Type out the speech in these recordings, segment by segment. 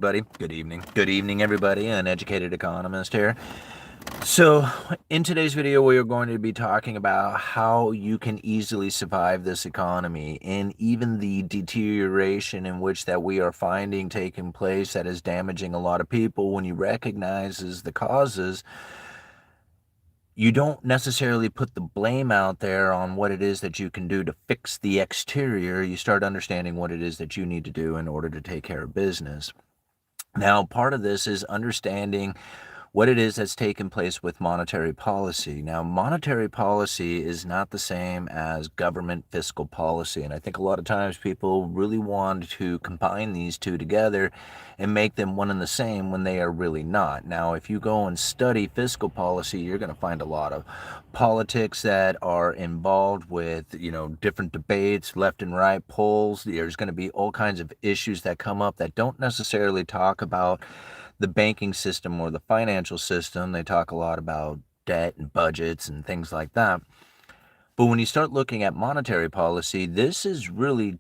Buddy, good evening. Good evening, everybody. Uneducated Economist here. So, in today's video, we are going to be talking about how you can easily survive this economy and even the deterioration in which that we are finding taking place that is damaging a lot of people. When you recognize the causes, you don't necessarily put the blame out there on what it is that you can do to fix the exterior. You start understanding what it is that you need to do in order to take care of business. Now, part of this is understanding what it is that's taken place with monetary policy. Now, monetary policy is not the same as government fiscal policy. And I think a lot of times people really want to combine these two together and make them one and the same when they are really not. Now, if you go and study fiscal policy, you're going to find a lot of politics that are involved with, different debates, left and right polls. There's going to be all kinds of issues that come up that don't necessarily talk about the banking system or the financial system. They talk a lot about debt and budgets and things like that. But when you start looking at monetary policy, this is really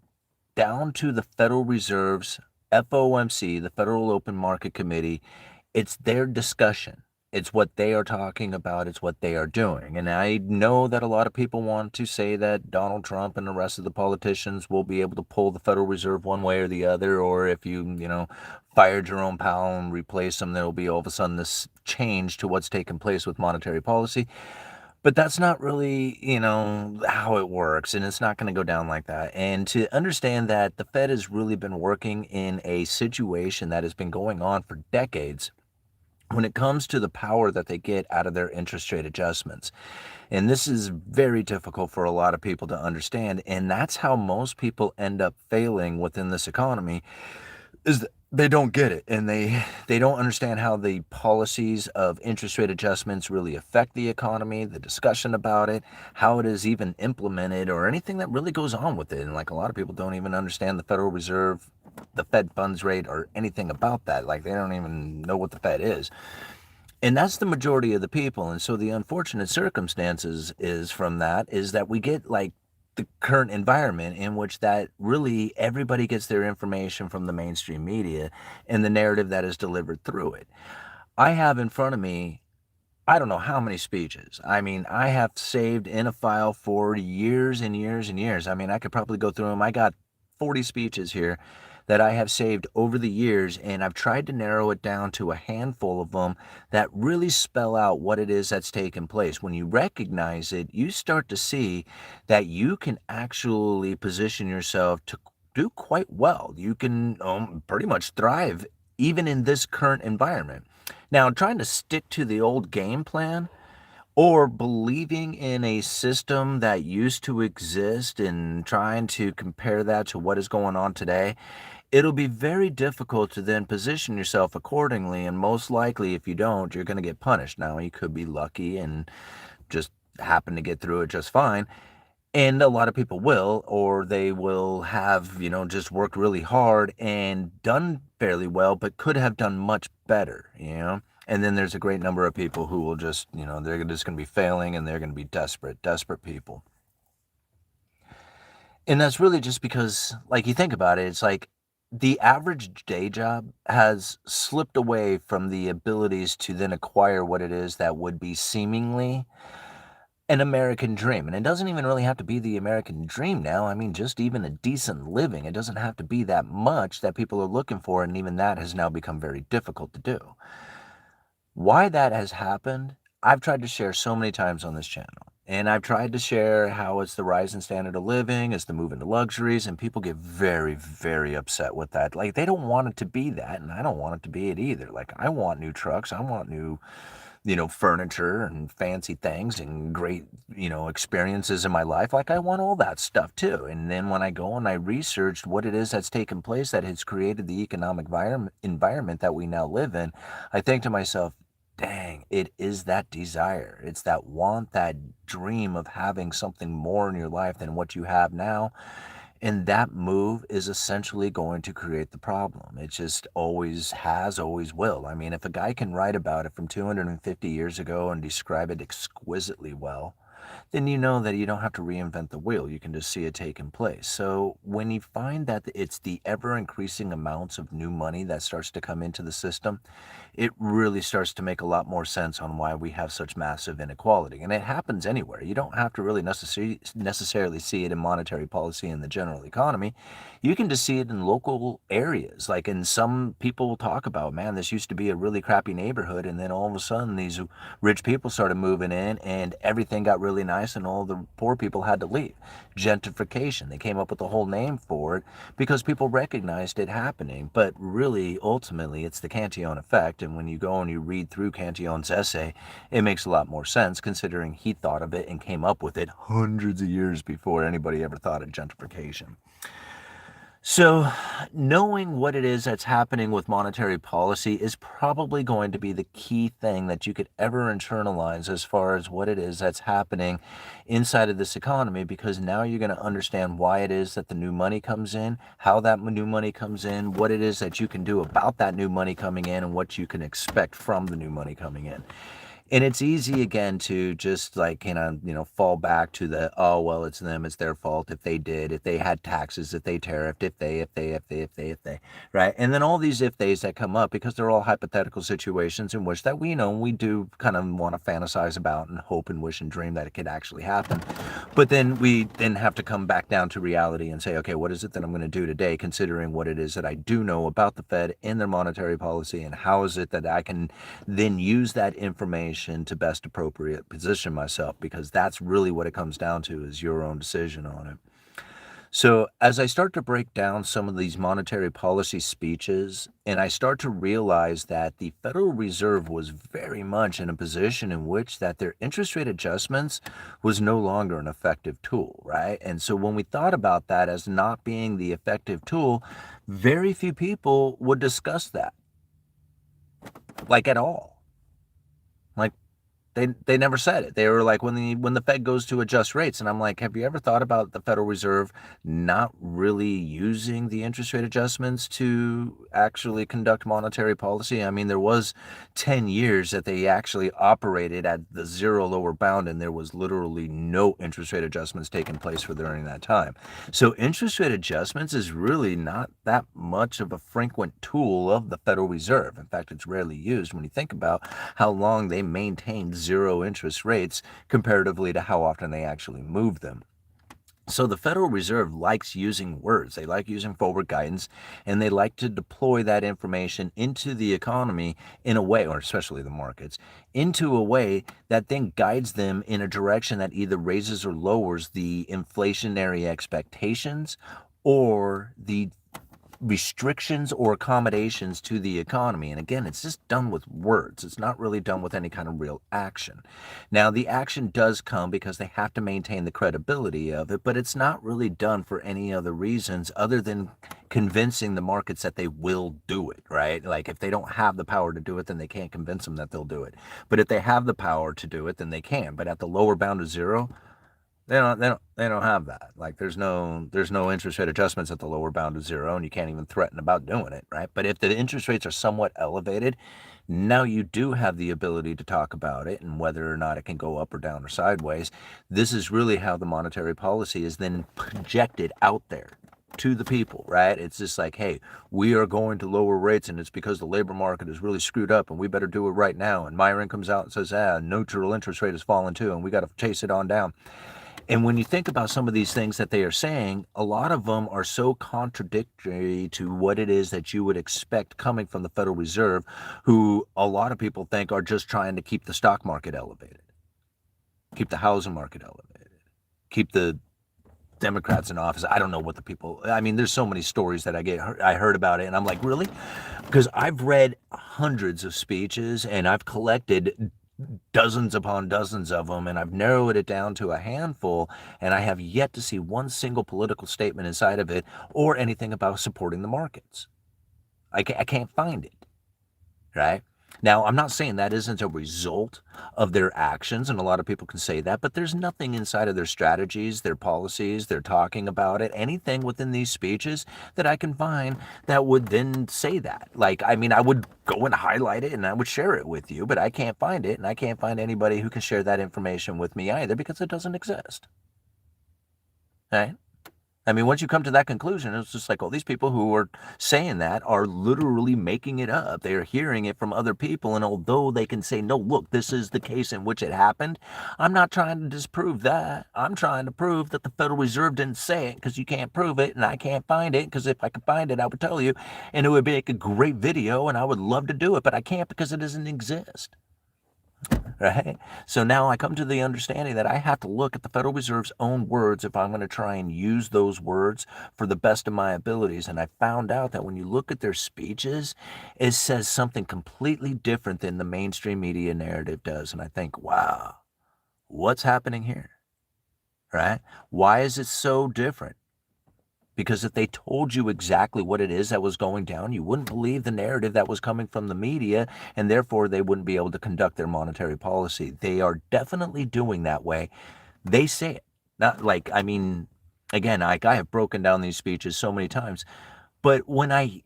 down to the Federal Reserve's FOMC, the Federal Open Market Committee. It's their discussion. It's what they are talking about. It's what they are doing. And I know that a lot of people want to say that Donald Trump and the rest of the politicians will be able to pull the Federal Reserve one way or the other, or if you fire Jerome Powell and replace him, there will be all of a sudden this change to what's taken place with monetary policy. But that's not really, how it works, and it's not going to go down like that. And to understand that the Fed has really been working in a situation that has been going on for decades when it comes to the power that they get out of their interest rate adjustments. And this is very difficult for a lot of people to understand, and that's how most people end up failing within this economy is they don't get it, and they don't understand how the policies of interest rate adjustments really affect the economy, the discussion about it, how it is even implemented, or anything that really goes on with it. And like a lot of people don't even understand the Federal Reserve, the Fed funds rate, or anything about that. Like they don't even know what the Fed is. And that's the majority of the people. And so the unfortunate circumstances is from that is that we get like the current environment in which that really everybody gets their information from the mainstream media and the narrative that is delivered through it. I have in front of me, I don't know how many speeches. I mean, I have saved in a file for years and years and years. I mean, I could probably go through them. I got 40 speeches here that I have saved over the years, and I've tried to narrow it down to a handful of them that really spell out what it is that's taken place. When you recognize it, you start to see that you can actually position yourself to do quite well. You can pretty much thrive even in this current environment. Now, trying to stick to the old game plan or believing in a system that used to exist and trying to compare that to what is going on today, it'll be very difficult to then position yourself accordingly. And most likely, if you don't, you're going to get punished. Now, you could be lucky and just happen to get through it just fine. And a lot of people will, or they will have, just worked really hard and done fairly well, but could have done much better. And then there's a great number of people who will just, they're just going to be failing and they're going to be desperate people. And that's really just because, like, you think about it, it's like the average day job has slipped away from the abilities to then acquire what it is that would be seemingly an American dream. And it doesn't even really have to be the American dream now. I mean, just even a decent living. It doesn't have to be that much that people are looking for, and even that has now become very difficult to do. Why that has happened, I've tried to share so many times on this channel. And I've tried to share how it's the rise in standard of living, it's the move into luxuries, and people get very, very upset with that. Like, they don't want it to be that, and I don't want it to be it either. Like, I want new trucks, I want new furniture and fancy things and great, experiences in my life. Like I want all that stuff too. And then when I go and I researched what it is that's taken place that has created the economic environment that we now live in, I think to myself, dang, it is that desire. It's that want, that dream of having something more in your life than what you have now. And that move is essentially going to create the problem. It just always has, always will. I mean, if a guy can write about it from 250 years ago and describe it exquisitely well, then you know that you don't have to reinvent the wheel. You can just see it taking place. So when you find that it's the ever increasing amounts of new money that starts to come into the system, it really starts to make a lot more sense on why we have such massive inequality. And it happens anywhere. You don't have to really necessarily see it in monetary policy in the general economy. You can just see it in local areas. Like in some people will talk about, man, this used to be a really crappy neighborhood. And then all of a sudden, these rich people started moving in and everything got really nice and all the poor people had to leave. Gentrification. They came up with a whole name for it because people recognized it happening. But really, ultimately, it's the Cantillon effect. And when you go and you read through Cantillon's essay, it makes a lot more sense considering he thought of it and came up with it hundreds of years before anybody ever thought of gentrification. So, knowing what it is that's happening with monetary policy is probably going to be the key thing that you could ever internalize as far as what it is that's happening inside of this economy, because now you're going to understand why it is that the new money comes in, how that new money comes in, what it is that you can do about that new money coming in, and what you can expect from the new money coming in. And it's easy again to just like fall back to the, oh well, it's them, it's their fault if they did, if they had taxes, if they tariffed, if they, right? And then all these if they's that come up because they're all hypothetical situations in which that we do kind of want to fantasize about and hope and wish and dream that it could actually happen. But then we then have to come back down to reality and say, okay, what is it that I'm going to do today, considering what it is that I do know about the Fed and their monetary policy, and how is it that I can then use that information to best appropriate position myself, because that's really what it comes down to, is your own decision on it. So as I start to break down some of these monetary policy speeches, and I start to realize that the Federal Reserve was very much in a position in which that their interest rate adjustments was no longer an effective tool, right? And so when we thought about that as not being the effective tool, very few people would discuss that, like at all. Like they never said it. They were like, when the Fed goes to adjust rates, and I'm like, have you ever thought about the Federal Reserve not really using the interest rate adjustments to actually conduct monetary policy? I mean, there was 10 years that they actually operated at the zero lower bound, and there was literally no interest rate adjustments taking place for during that time. So interest rate adjustments is really not that much of a frequent tool of the Federal Reserve. In fact, it's rarely used when you think about how long they maintained zero interest rates comparatively to how often they actually move them. So the Federal Reserve likes using words. They like using forward guidance, and they like to deploy that information into the economy in a way, or especially the markets, into a way that then guides them in a direction that either raises or lowers the inflationary expectations or the restrictions or accommodations to the economy. And again, it's just done with words. It's not really done with any kind of real action. Now, the action does come because they have to maintain the credibility of it, but it's not really done for any other reasons other than convincing the markets that they will do it, right? Like if they don't have the power to do it, then they can't convince them that they'll do it. But if they have the power to do it, then they can. But at the lower bound of zero, they don't have that. Like there's no interest rate adjustments at the lower bound of zero, and you can't even threaten about doing it, right? But if the interest rates are somewhat elevated, now you do have the ability to talk about it and whether or not it can go up or down or sideways. This is really how the monetary policy is then projected out there to the people, right? It's just like, hey, we are going to lower rates, and it's because the labor market is really screwed up, and we better do it right now. And Myron comes out and says, neutral interest rate has fallen too, and we got to chase it on down. And when you think about some of these things that they are saying, a lot of them are so contradictory to what it is that you would expect coming from the Federal Reserve, who a lot of people think are just trying to keep the stock market elevated, keep the housing market elevated, keep the Democrats in office. I don't know what the people, I mean, there's so many stories that I heard about it, and I'm like, really? Because I've read hundreds of speeches, and I've collected dozens upon dozens of them, and I've narrowed it down to a handful, and I have yet to see one single political statement inside of it or anything about supporting the markets. I can't find it, right? Now, I'm not saying that isn't a result of their actions, and a lot of people can say that, but there's nothing inside of their strategies, their policies, they're talking about it, anything within these speeches that I can find that would then say that. Like, I mean, I would go and highlight it and I would share it with you, but I can't find it, and I can't find anybody who can share that information with me either because it doesn't exist. Right? I mean, once you come to that conclusion, it's just like, all these people who are saying that are literally making it up. They are hearing it from other people. And although they can say, no, look, this is the case in which it happened, I'm not trying to disprove that. I'm trying to prove that the Federal Reserve didn't say it, because you can't prove it and I can't find it, because if I could find it, I would tell you, and it would make a great video and I would love to do it, but I can't because it doesn't exist. Right? So now I come to the understanding that I have to look at the Federal Reserve's own words if I'm going to try and use those words for the best of my abilities. And I found out that when you look at their speeches, it says something completely different than the mainstream media narrative does. And I think, wow, what's happening here? Right? Why is it so different? Because if they told you exactly what it is that was going down, you wouldn't believe the narrative that was coming from the media, and therefore they wouldn't be able to conduct their monetary policy. They are definitely doing that way. They say it. Not like, I mean, again, I have broken down these speeches so many times, but when I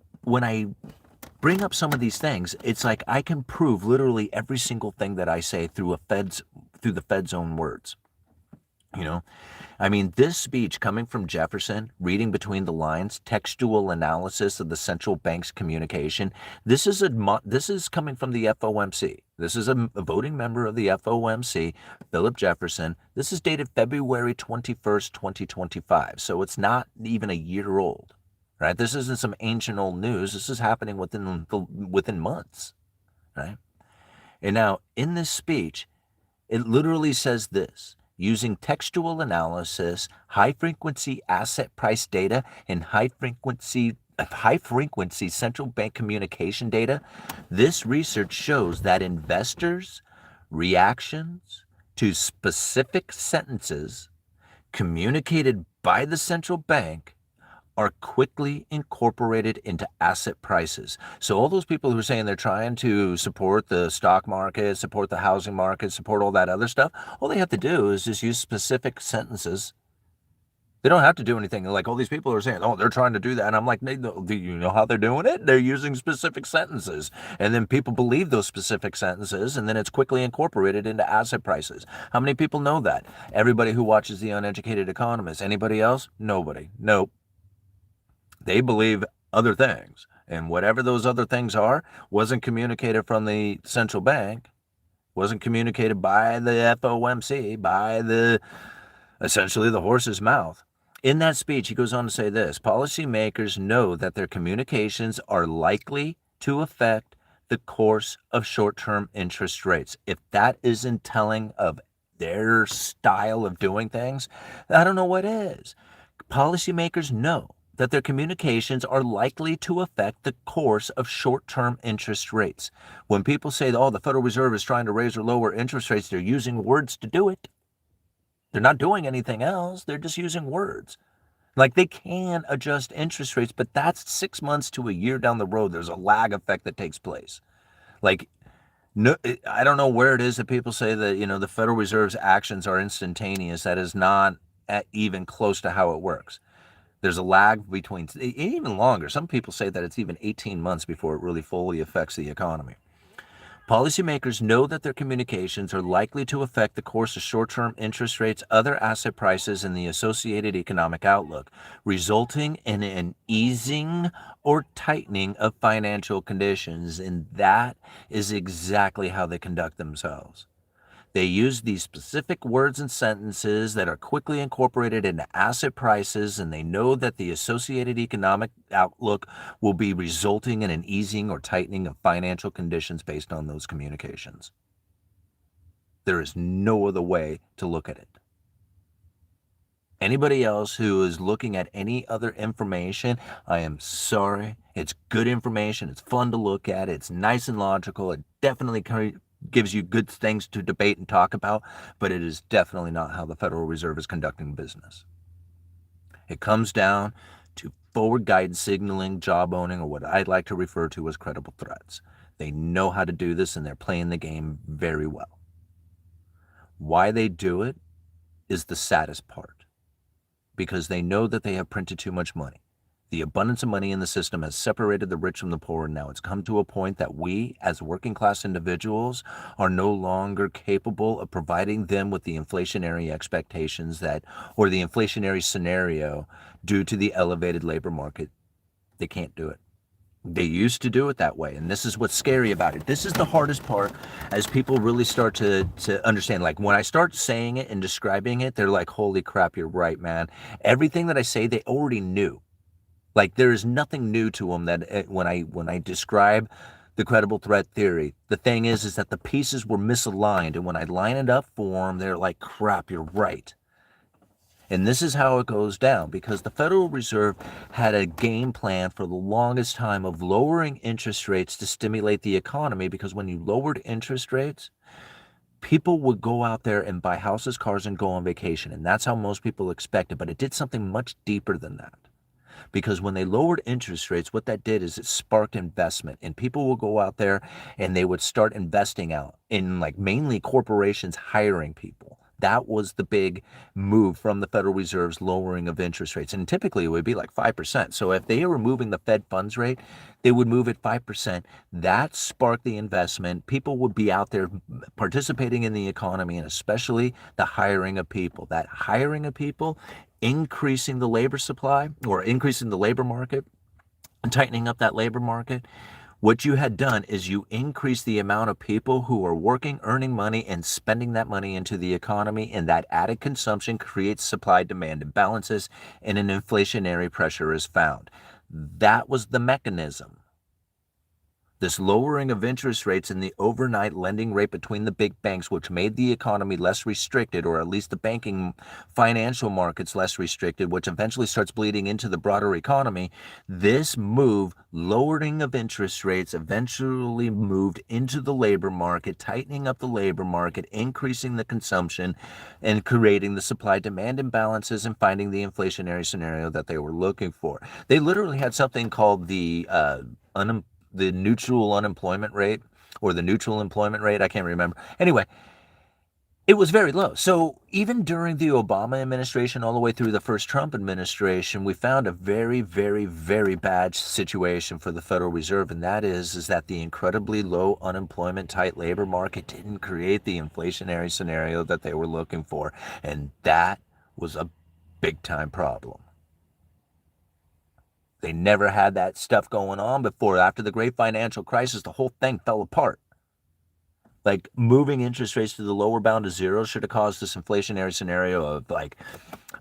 bring up some of these things, it's like I can prove literally every single thing that I say through the Fed's own words. You know, I mean, this speech coming from Jefferson, reading between the lines, textual analysis of the central bank's communication. This is coming from the FOMC. This is a voting member of the FOMC, Philip Jefferson. This is dated February 21st, 2025. So it's not even a year old, right? This isn't some ancient old news. This is happening within months, right? And now in this speech, it literally says this: using textual analysis, high-frequency asset price data, and high-frequency central bank communication data, this research shows that investors' reactions to specific sentences communicated by the central bank are quickly incorporated into asset prices. So all those people who are saying they're trying to support the stock market, support the housing market, support all that other stuff, all they have to do is just use specific sentences. They don't have to do anything. Like, all these people are saying, oh, they're trying to do that. And I'm like, do you know how they're doing it? They're using specific sentences. And then people believe those specific sentences, and then it's quickly incorporated into asset prices. How many people know that? Everybody who watches The Uneducated Economist. Anybody else? Nobody. Nope. They believe other things, and whatever those other things are wasn't communicated from the central bank, wasn't communicated by the FOMC, by essentially the horse's mouth. In that speech, he goes on to say this: policymakers know that their communications are likely to affect the course of short-term interest rates. If that isn't telling of their style of doing things, I don't know what is. Policymakers know that their communications are likely to affect the course of short-term interest rates. When people say, oh, the Federal Reserve is trying to raise or lower interest rates, they're using words to do it. They're not doing anything else. They're just using words. Like, they can adjust interest rates, but that's 6 months to a year down the road. There's a lag effect that takes place. Like, no, I don't know where it is that people say that, the Federal Reserve's actions are instantaneous. That is not even close to how it works. There's a lag between, even longer. Some people say that it's even 18 months before it really fully affects the economy. Policymakers know that their communications are likely to affect the course of short-term interest rates, other asset prices, and the associated economic outlook, resulting in an easing or tightening of financial conditions. And that is exactly how they conduct themselves. They use these specific words and sentences that are quickly incorporated into asset prices, and they know that the associated economic outlook will be resulting in an easing or tightening of financial conditions based on those communications. There is no other way to look at it. Anybody else who is looking at any other information, I am sorry. It's good information. It's fun to look at. It's nice and logical. It definitely gives you good things to debate and talk about, but it is definitely not how the Federal Reserve is conducting business. It comes down to forward guidance, signaling, job owning, or what I'd like to refer to as credible threats. They know how to do this, and they're playing the game very well. Why they do it is the saddest part, because they know that they have printed too much money. The abundance of money in the system has separated the rich from the poor, and now it's come to a point that we, as working class individuals, are no longer capable of providing them with the inflationary expectations or the inflationary scenario due to the elevated labor market. They can't do it. They used to do it that way, and this is what's scary about it. This is the hardest part as people really start to understand. Like, when I start saying it and describing it, they're like, holy crap, you're right, man. Everything that I say, they already knew. Like, there is nothing new to them that when I describe the credible threat theory, the thing is that the pieces were misaligned, and when I line it up for them, they're like, crap, you're right. And this is how it goes down, because the Federal Reserve had a game plan for the longest time of lowering interest rates to stimulate the economy, because when you lowered interest rates, people would go out there and buy houses, cars, and go on vacation. And that's how most people expected. But it did something much deeper than that. Because when they lowered interest rates, what that did is it sparked investment, and people will go out there and they would start investing out in, like, mainly corporations hiring people. That was the big move from the Federal Reserve's lowering of interest rates. And typically it would be like 5%. So if they were moving the Fed funds rate, they would move it 5%. That sparked the investment. People would be out there participating in the economy, and especially the hiring of people. That hiring of people, increasing the labor supply or increasing the labor market and tightening up that labor market. What you had done is you increased the amount of people who are working, earning money, and spending that money into the economy, and that added consumption creates supply-demand imbalances, and an inflationary pressure is found. That was the mechanism. This lowering of interest rates and the overnight lending rate between the big banks, which made the economy less restricted, or at least the banking financial markets less restricted, which eventually starts bleeding into the broader economy. This move, lowering of interest rates, eventually moved into the labor market, tightening up the labor market, increasing the consumption, and creating the supply-demand imbalances and finding the inflationary scenario that they were looking for. They literally had something called the neutral unemployment rate, or the neutral employment rate. I can't remember. Anyway, it was very low. So even during the Obama administration, all the way through the first Trump administration, we found a very, very, very bad situation for the Federal Reserve. And that is that the incredibly low unemployment, tight labor market didn't create the inflationary scenario that they were looking for. And that was a big time problem. They never had that stuff going on before. After the great financial crisis, the whole thing fell apart. Like, moving interest rates to the lower bound of zero should have caused this inflationary scenario of, like,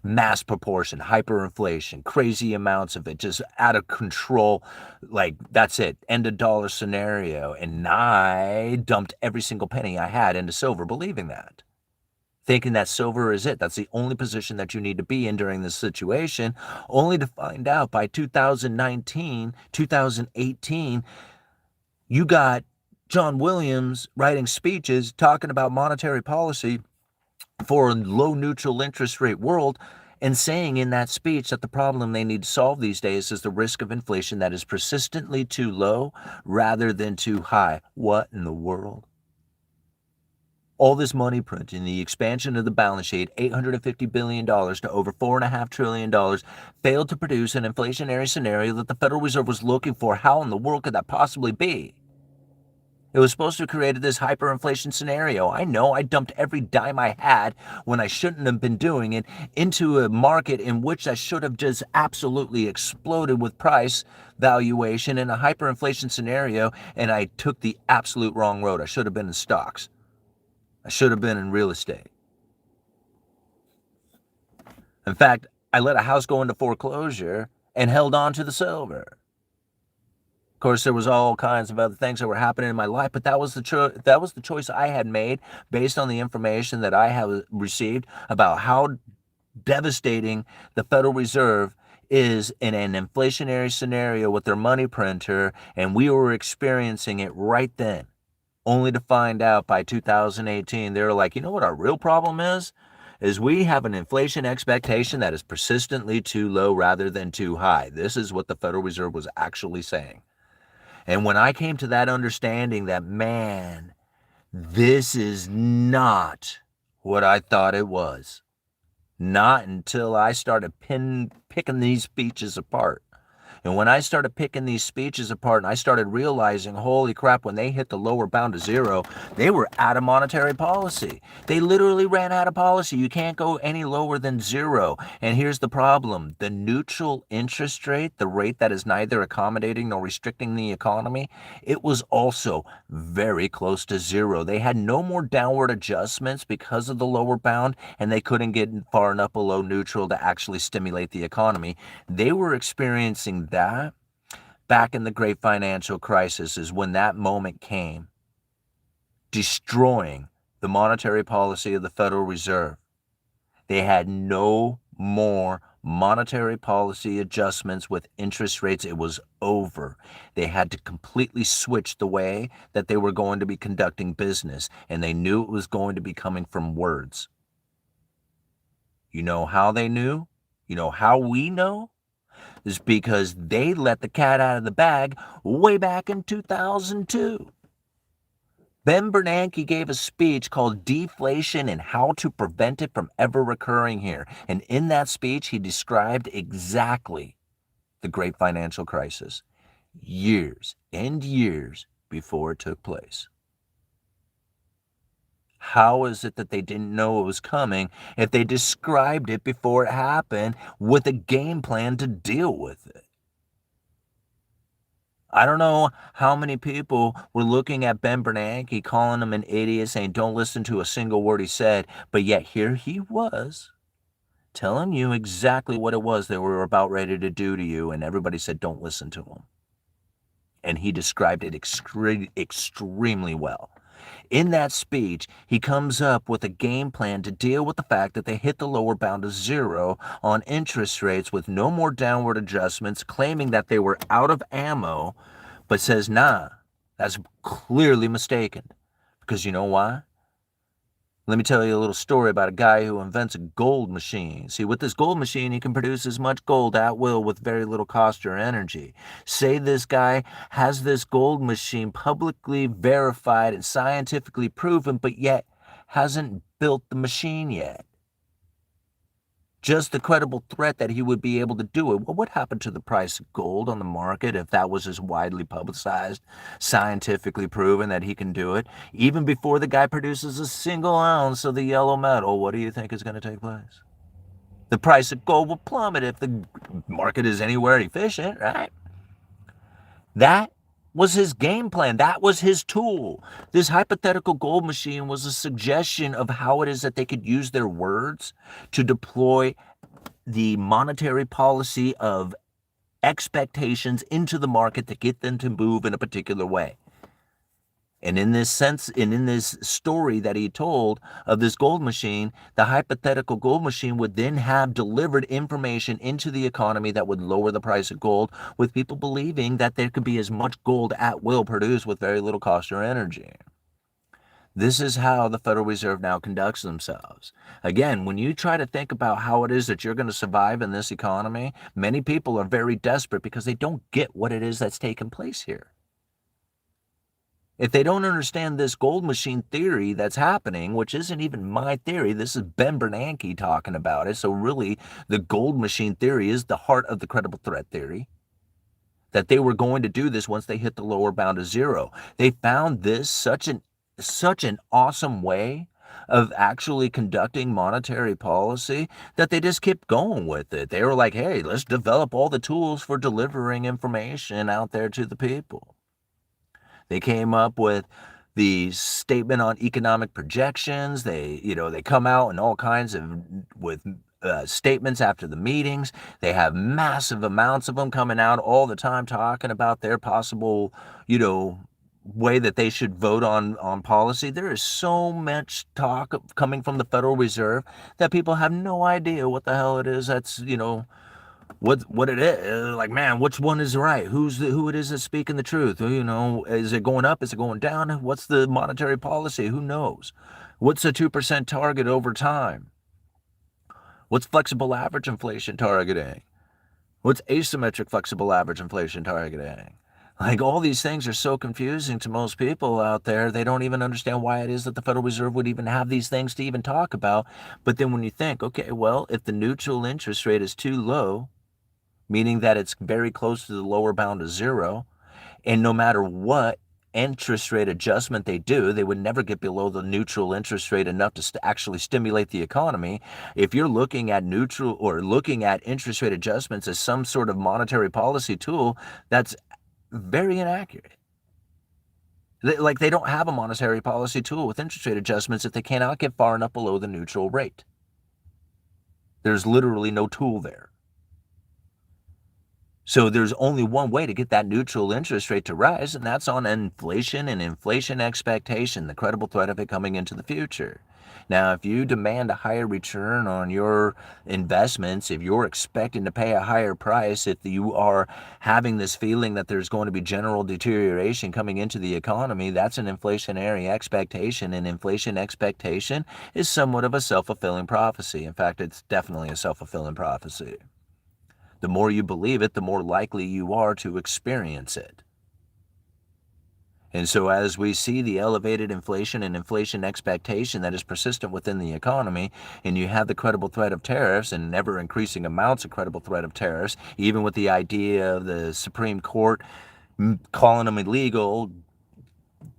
mass proportion, hyperinflation, crazy amounts of it, just out of control. Like, that's it, end of dollar scenario. And I dumped every single penny I had into silver, believing that, thinking that silver is it. That's the only position that you need to be in during this situation, only to find out by 2019, 2018, you got John Williams writing speeches talking about monetary policy for a low neutral interest rate world, and saying in that speech that the problem they need to solve these days is the risk of inflation that is persistently too low rather than too high. What in the world? All this money printing, the expansion of the balance sheet, $850 billion to over $4.5 trillion, failed to produce an inflationary scenario that the Federal Reserve was looking for. How in the world could that possibly be? It was supposed to have created this hyperinflation scenario. I know I dumped every dime I had when I shouldn't have been doing it into a market in which I should have just absolutely exploded with price valuation in a hyperinflation scenario, and I took the absolute wrong road. I should have been in stocks. I should have been in real estate. In fact, I let a house go into foreclosure and held on to the silver. Of course, there was all kinds of other things that were happening in my life, but that was the choice I had made based on the information that I have received about how devastating the Federal Reserve is in an inflationary scenario with their money printer, and we were experiencing it right then. Only to find out by 2018, they were like, you know what our real problem is is we have an inflation expectation that is persistently too low rather than too high. This is what the Federal Reserve was actually saying. And when I came to that understanding that, man, this is not what I thought it was, not until I started picking these speeches apart. And when I started picking these speeches apart and I started realizing, holy crap, when they hit the lower bound of zero, they were out of monetary policy. They literally ran out of policy. You can't go any lower than zero. And here's the problem. The neutral interest rate, the rate that is neither accommodating nor restricting the economy, it was also very close to zero. They had no more downward adjustments because of the lower bound, and they couldn't get far enough below neutral to actually stimulate the economy. They were experiencing that back in the great financial crisis is when that moment came, destroying the monetary policy of the Federal Reserve. They had no more monetary policy adjustments with interest rates. It was over. They had to completely switch the way that they were going to be conducting business, and they knew it was going to be coming from words. You know how they knew? You know how we know? Is because they let the cat out of the bag way back in 2002. Ben Bernanke gave a speech called Deflation and How to Prevent It from Ever Recurring Here. And in that speech, he described exactly the great financial crisis, years and years before it took place. How is it that they didn't know it was coming if they described it before it happened with a game plan to deal with it? I don't know how many people were looking at Ben Bernanke, calling him an idiot, saying don't listen to a single word he said, but yet here he was telling you exactly what it was they were about ready to do to you, and everybody said don't listen to him. And he described it extremely well. In that speech, he comes up with a game plan to deal with the fact that they hit the lower bound of zero on interest rates with no more downward adjustments, claiming that they were out of ammo, but says, nah, that's clearly mistaken. Because you know why? Let me tell you a little story about a guy who invents a gold machine. See, with this gold machine, he can produce as much gold at will with very little cost or energy. Say this guy has this gold machine publicly verified and scientifically proven, but yet hasn't built the machine yet. Just the credible threat that he would be able to do it. Well, what happened to the price of gold on the market if that was as widely publicized, scientifically proven that he can do it? Even before the guy produces a single ounce of the yellow metal, what do you think is going to take place? The price of gold will plummet if the market is anywhere efficient, right? That was his game plan. That was his tool. This hypothetical gold machine was a suggestion of how it is that they could use their words to deploy the monetary policy of expectations into the market to get them to move in a particular way. And in this sense, and in this story that he told of this gold machine, the hypothetical gold machine would then have delivered information into the economy that would lower the price of gold, with people believing that there could be as much gold at will produced with very little cost or energy. This is how the Federal Reserve now conducts themselves. Again, when you try to think about how it is that you're going to survive in this economy, many people are very desperate because they don't get what it is that's taking place here. If they don't understand this gold machine theory that's happening, which isn't even my theory, this is Ben Bernanke talking about it. So really, the gold machine theory is the heart of the credible threat theory. That they were going to do this once they hit the lower bound of zero. They found this such an awesome way of actually conducting monetary policy that they just kept going with it. They were like, hey, let's develop all the tools for delivering information out there to the people. They came up with the statement on economic projections. They come out in all kinds of with statements after the meetings. They have massive amounts of them coming out all the time talking about their possible, way that they should vote on policy. There is so much talk coming from the Federal Reserve that people have no idea what the hell it is that's, what it is. Like, man, which one is right? Who it is that's speaking the truth? Is it going up? Is it going down? What's the monetary policy? Who knows? What's the 2% target over time? What's flexible average inflation targeting? What's asymmetric flexible average inflation targeting? Like, all these things are so confusing to most people out there. They don't even understand why it is that the Federal Reserve would even have these things to even talk about. But then when you think, okay, well, if the neutral interest rate is too low, meaning that it's very close to the lower bound of zero, and no matter what interest rate adjustment they do, they would never get below the neutral interest rate enough to actually stimulate the economy. If you're looking at neutral or looking at interest rate adjustments as some sort of monetary policy tool, that's very inaccurate. Like, they don't have a monetary policy tool with interest rate adjustments if they cannot get far enough below the neutral rate. There's literally no tool there. So there's only one way to get that neutral interest rate to rise, and that's on inflation and inflation expectation, the credible threat of it coming into the future. Now, if you demand a higher return on your investments, if you're expecting to pay a higher price, if you are having this feeling that there's going to be general deterioration coming into the economy, that's an inflationary expectation, and inflation expectation is somewhat of a self-fulfilling prophecy. In fact, it's definitely a self-fulfilling prophecy. The more you believe it, the more likely you are to experience it. And so as we see the elevated inflation and inflation expectation that is persistent within the economy, and you have the credible threat of tariffs and ever increasing amounts of credible threat of tariffs, even with the idea of the Supreme Court calling them illegal,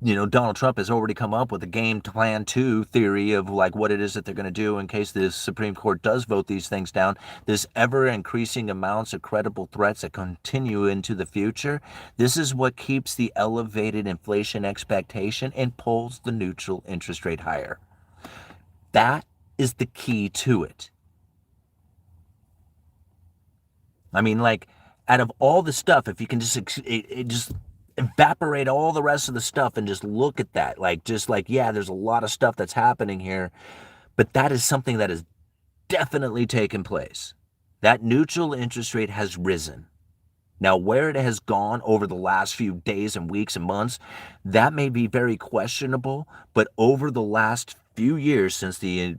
Donald Trump has already come up with a game plan 2 theory of like what it is that they're going to do in case the Supreme Court does vote these things down. This ever increasing amounts of credible threats that continue into the future. This is what keeps the elevated inflation expectation and pulls the neutral interest rate higher. That is the key to it. I mean, like, out of all the stuff, if you can just evaporate all the rest of the stuff and just look at that, yeah, there's a lot of stuff that's happening here, but that is something that has definitely taken place. That neutral interest rate has risen. Now, where it has gone over the last few days and weeks and months, that may be very questionable, but over the last few years since the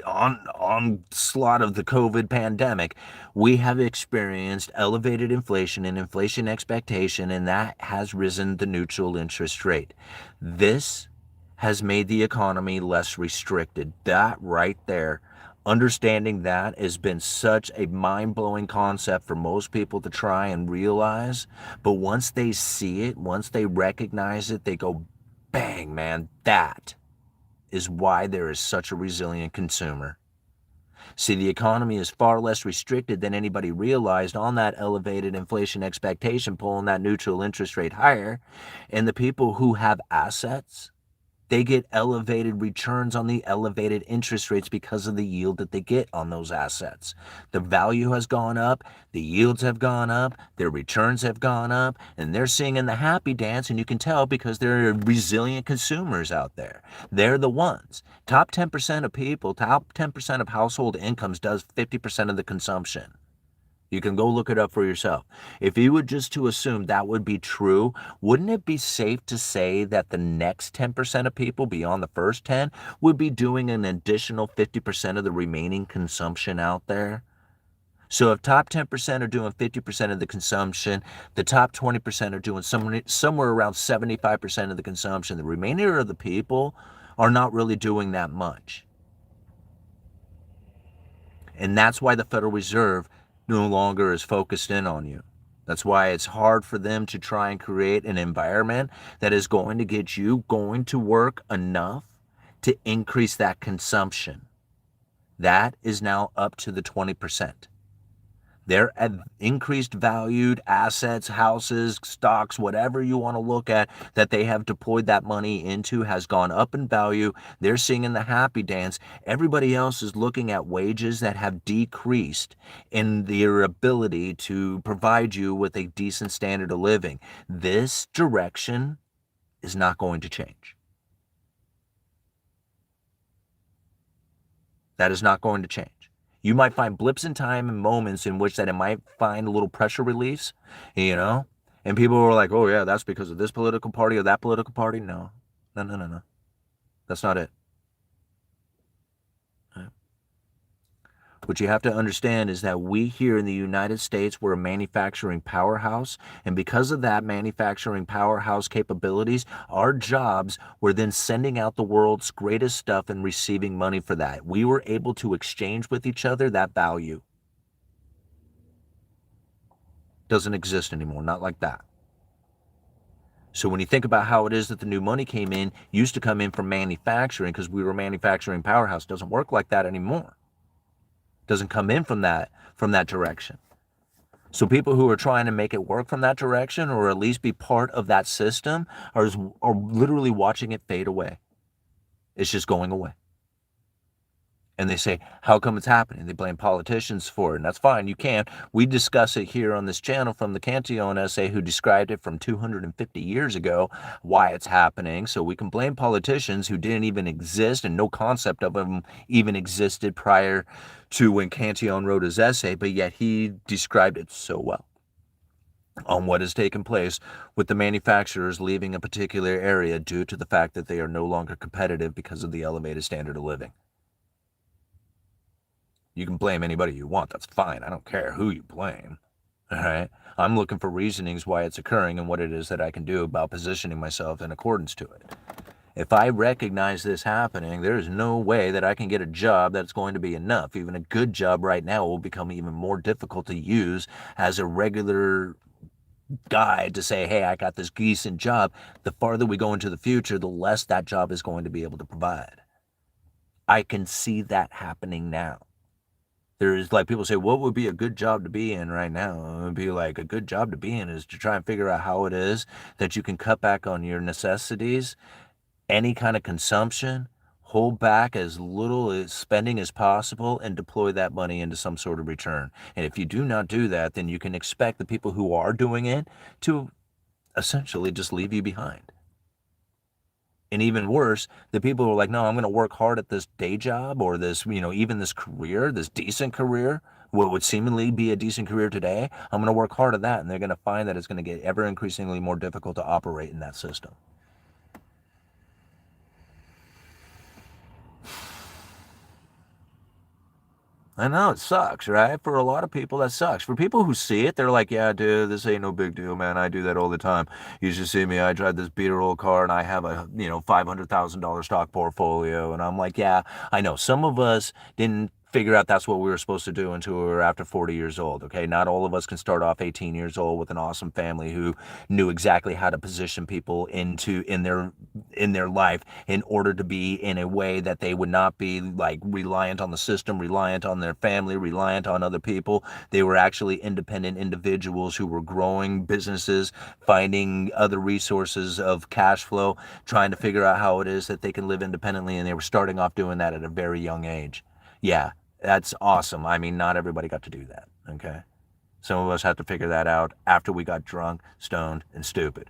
onslaught of the COVID pandemic, we have experienced elevated inflation and inflation expectation, and that has risen the neutral interest rate. This has made the economy less restricted. That right there, understanding that has been such a mind-blowing concept for most people to try and realize. But once they see it, once they recognize it, they go, bang, man, that is why there is such a resilient consumer. See, the economy is far less restricted than anybody realized on that elevated inflation expectation, pulling that neutral interest rate higher. And the people who have assets, they get elevated returns on the elevated interest rates because of the yield that they get on those assets. The value has gone up, the yields have gone up, their returns have gone up, and they're singing the happy dance, and you can tell because they're resilient consumers out there. They're the ones. Top 10% of people, top 10% of household incomes does 50% of the consumption. You can go look it up for yourself. If you were just to assume that would be true, wouldn't it be safe to say that the next 10% of people beyond the first 10 would be doing an additional 50% of the remaining consumption out there? So if top 10% are doing 50% of the consumption, the top 20% are doing somewhere around 75% of the consumption. The remainder of the people are not really doing that much. And that's why the Federal Reserve no longer is focused in on you. That's why it's hard for them to try and create an environment that is going to get you going to work enough to increase that consumption. That is now up to the 20%. Their increased valued assets, houses, stocks, whatever you want to look at, that they have deployed that money into has gone up in value. They're singing the happy dance. Everybody else is looking at wages that have decreased in their ability to provide you with a decent standard of living. This direction is not going to change. That is not going to change. You might find blips in time and moments in which that it might find little pressure reliefs, and people were like, oh yeah, that's because of this political party or that political party. No. That's not it. What you have to understand is that we here in the United States, we're a manufacturing powerhouse. And because of that manufacturing powerhouse capabilities, our jobs were then sending out the world's greatest stuff and receiving money for that. We were able to exchange with each other that value. Doesn't exist anymore, not like that. So when you think about how it is that the new money came in, used to come in from manufacturing because we were a manufacturing powerhouse, doesn't work like that anymore. Doesn't come in from that direction. So people who are trying to make it work from that direction, or at least be part of that system, are literally watching it fade away. It's just going away. And they say, how come it's happening? They blame politicians for it, and that's fine. You can. We discuss it here on this channel from the Cantillon essay, who described it from 250 years ago, why it's happening. So we can blame politicians who didn't even exist, and no concept of them even existed prior to when Cantillon wrote his essay, but yet he described it so well on what has taken place with the manufacturers leaving a particular area due to the fact that they are no longer competitive because of the elevated standard of living. You can blame anybody you want. That's fine. I don't care who you blame. All right. I'm looking for reasonings why it's occurring and what it is that I can do about positioning myself in accordance to it. If I recognize this happening, there is no way that I can get a job that's going to be enough. Even a good job right now will become even more difficult to use as a regular guide to say, hey, I got this decent job. The farther we go into the future, the less that job is going to be able to provide. I can see that happening now. There's like people say, what would be a good job to be in right now? It would be like a good job to be in is to try and figure out how it is that you can cut back on your necessities, any kind of consumption, hold back as little as spending as possible, and deploy that money into some sort of return. And if you do not do that, then you can expect the people who are doing it to essentially just leave you behind. And even worse, the people who are like, no, I'm going to work hard at this day job or this, even this career, this decent career, what would seemingly be a decent career today. I'm going to work hard at that. And they're going to find that it's going to get ever increasingly more difficult to operate in that system. I know it sucks, right? For a lot of people, that sucks. For people who see it, they're like, yeah, dude, this ain't no big deal, man. I do that all the time. You should see me. I drive this beater old car and I have a, $500,000 stock portfolio. And I'm like, yeah, I know. Some of us didn't figure out that's what we were supposed to do until we were after 40 years old, okay? Not all of us can start off 18 years old with an awesome family who knew exactly how to position people in their life in order to be in a way that they would not be like reliant on the system, reliant on their family, reliant on other people. They were actually independent individuals who were growing businesses, finding other resources of cash flow, trying to figure out how it is that they can live independently, and they were starting off doing that at a very young age. Yeah, that's awesome. I mean, not everybody got to do that, okay? Some of us had to figure that out after we got drunk, stoned, and stupid.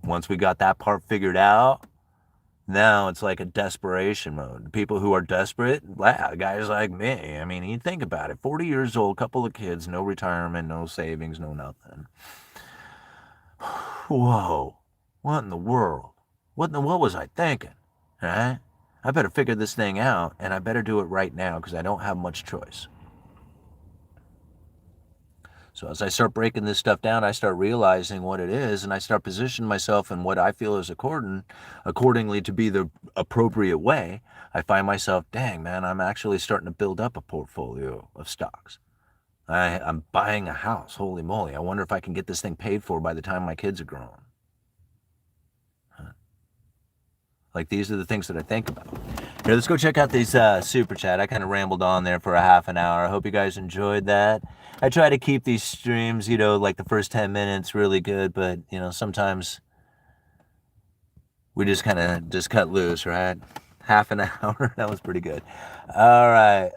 Once we got that part figured out, now it's like a desperation mode. People who are desperate, wow, guys like me. I mean, you think about it. 40 years old, couple of kids, no retirement, no savings, no nothing. Whoa, what in the world? What was I thinking, right? I better figure this thing out, and I better do it right now because I don't have much choice. So as I start breaking this stuff down, I start realizing what it is, and I start positioning myself in what I feel is accordingly to be the appropriate way. I find myself, dang, man, I'm actually starting to build up a portfolio of stocks. I'm buying a house. Holy moly. I wonder if I can get this thing paid for by the time my kids are grown. Like, these are the things that I think about. Here, let's go check out these super chat. I kind of rambled on there for a half an hour. I hope you guys enjoyed that. I try to keep these streams, like the first 10 minutes really good, but, sometimes we just kind of just cut loose, right? Half an hour. That was pretty good. All right.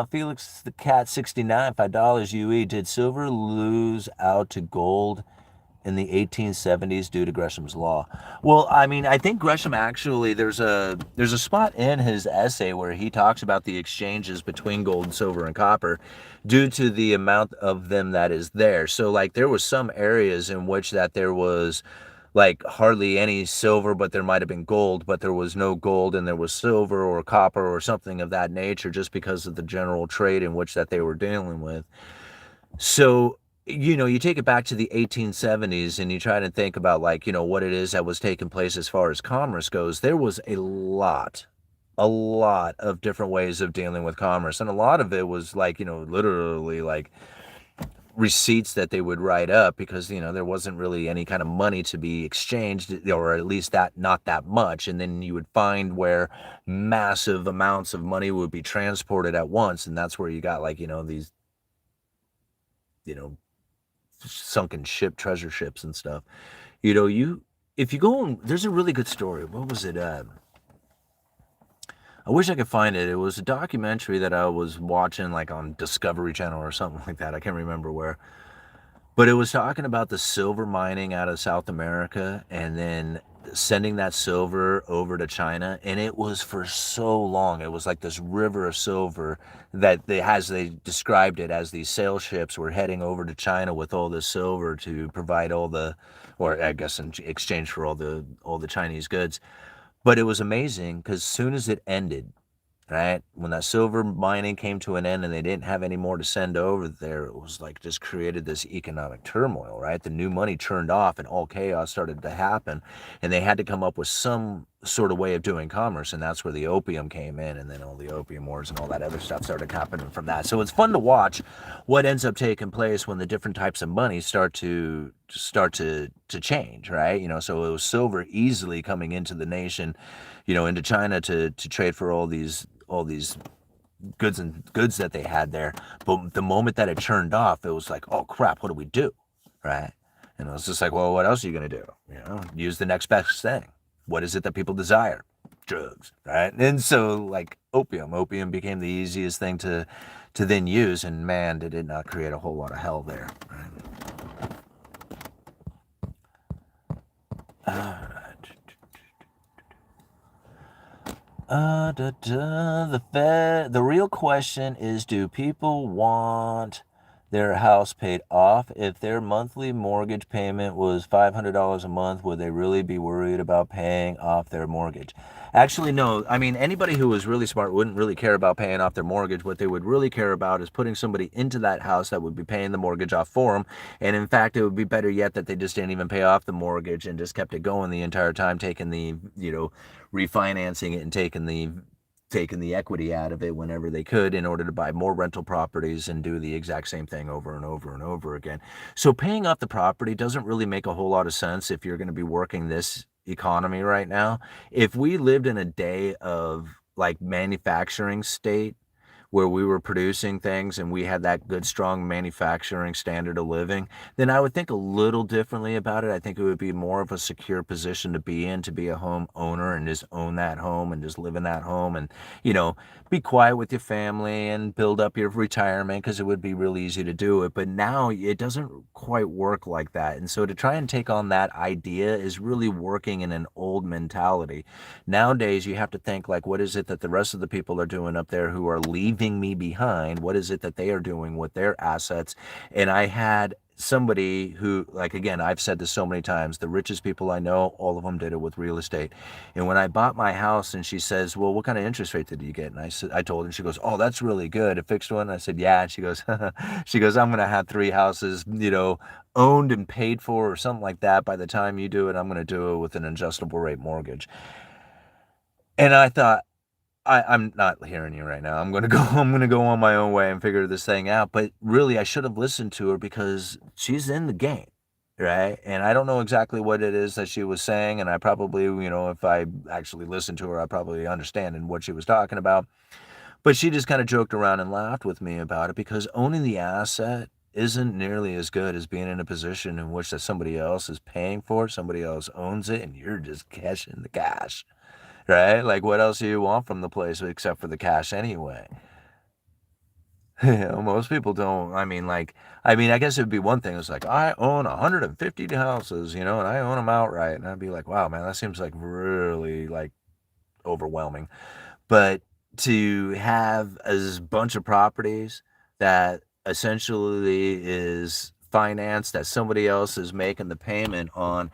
Felix the Cat 69, $5 UE. Did silver lose out to gold in the 1870s due to Gresham's law? Well, I mean, I think Gresham actually, there's a spot in his essay where he talks about the exchanges between gold and silver and copper due to the amount of them that is there. So like there was some areas in which that there was like hardly any silver, but there might have been gold, but there was no gold and there was silver or copper or something of that nature, just because of the general trade in which that they were dealing with. So, you take it back to the 1870s and you try to think about, like, what it is that was taking place as far as commerce goes. There was a lot of different ways of dealing with commerce. And a lot of it was like, literally like receipts that they would write up, because there wasn't really any kind of money to be exchanged, or at least that not that much. And then you would find where massive amounts of money would be transported at once, and that's where you got, like, these you know sunken treasure ships and stuff. You if you go on, there's a really good story. What was it? I wish I could find it. It was a documentary that I was watching, like on Discovery Channel or something like that. I can't remember where. But it was talking about the silver mining out of South America and then sending that silver over to China. And it was for so long. It was like this river of silver that they described it as, these sail ships were heading over to China with all this silver to provide or I guess in exchange for all the Chinese goods. But it was amazing because as soon as it ended, right? When that silver mining came to an end and they didn't have any more to send over there, it was like just created this economic turmoil, right? The new money turned off and all chaos started to happen, and they had to come up with some sort of way of doing commerce, and that's where the opium came in, and then all the opium wars and all that other stuff started happening from that. So it's fun to watch what ends up taking place when the different types of money start to change, right? So it was silver easily coming into the nation, into China to trade for all these goods that they had there. But the moment that it turned off, it was like, oh crap, what do we do? Right? And it was just like, well, what else are you gonna do? Use the next best thing. What is it that people desire? Drugs, right? And so, like, opium became the easiest thing to then use, and man, did it not create a whole lot of hell there. Right? The real question is, do people want their house paid off? If their monthly mortgage payment was $500 a month, would they really be worried about paying off their mortgage? Actually, no. I mean, anybody who was really smart wouldn't really care about paying off their mortgage. What they would really care about is putting somebody into that house that would be paying the mortgage off for them. And in fact, it would be better yet that they just didn't even pay off the mortgage and just kept it going the entire time, taking refinancing it and taking the equity out of it whenever they could, in order to buy more rental properties and do the exact same thing over and over and over again. So paying off the property doesn't really make a whole lot of sense if you're going to be working this economy right now. If we lived in a day of, like, manufacturing state, where we were producing things and we had that good, strong manufacturing standard of living, then I would think a little differently about it. I think it would be more of a secure position to be in, to be a home owner and just own that home and just live in that home and, be quiet with your family and build up your retirement, because it would be real easy to do it. But now it doesn't quite work like that. And so to try and take on that idea is really working in an old mentality. Nowadays, you have to think, like, what is it that the rest of the people are doing up there who are leaving me behind? What is it that they are doing with their assets? And I had somebody who, like, again, I've said this so many times, the richest people I know, all of them did it with real estate. And when I bought my house, and she says, well, what kind of interest rate did you get? And I told her, and she goes, oh, that's really good, a fixed one. And I said, yeah. And she goes, I'm going to have 3 houses, owned and paid for, or something like that. By the time you do it, I'm going to do it with an adjustable rate mortgage. And I thought, I'm not hearing you right now. I'm gonna go. I'm gonna go on my own way and figure this thing out. But really, I should have listened to her, because she's in the game, right? And I don't know exactly what it is that she was saying. And I probably, if I actually listened to her, I probably understand what she was talking about. But she just kind of joked around and laughed with me about it, because owning the asset isn't nearly as good as being in a position in which that somebody else is paying for it, somebody else owns it, and you're just cashing the cash. Right? Like, what else do you want from the place except for the cash anyway? Most people don't. I guess it'd be one thing. It's like, I own 150 houses, and I own them outright. And I'd be like, wow, man, that seems like really, like, overwhelming. But to have a bunch of properties that essentially is financed, that somebody else is making the payment on,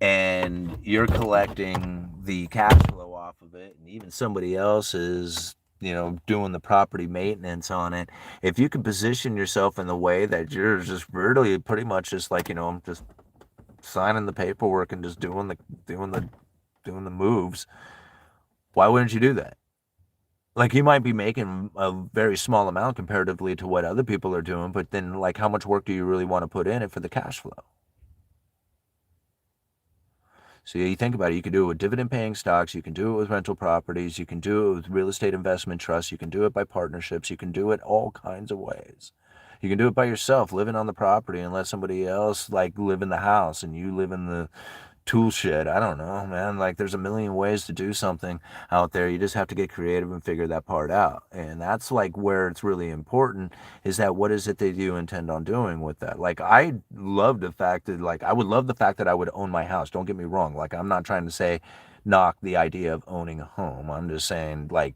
and you're collecting the cash flow off of it, and even somebody else is, doing the property maintenance on it. If you can position yourself in the way that you're just really pretty much just like, just signing the paperwork and just doing the moves, why wouldn't you do that? Like, you might be making a very small amount comparatively to what other people are doing, but then, like, how much work do you really want to put in it for the cash flow? So you think about it, you can do it with dividend-paying stocks, you can do it with rental properties, you can do it with real estate investment trusts, you can do it by partnerships, you can do it all kinds of ways. You can do it by yourself, living on the property, and let somebody else, like, live in the house, and you live in the tool shed. I don't know, man. Like, there's a million ways to do something out there. You just have to get creative and figure that part out. And that's like where it's really important, is that what is it that you intend on doing with that? Like, I love the fact that, like, I would love the fact that I would own my house. Don't get me wrong. Like, I'm not trying to say knock the idea of owning a home. I'm just saying, like,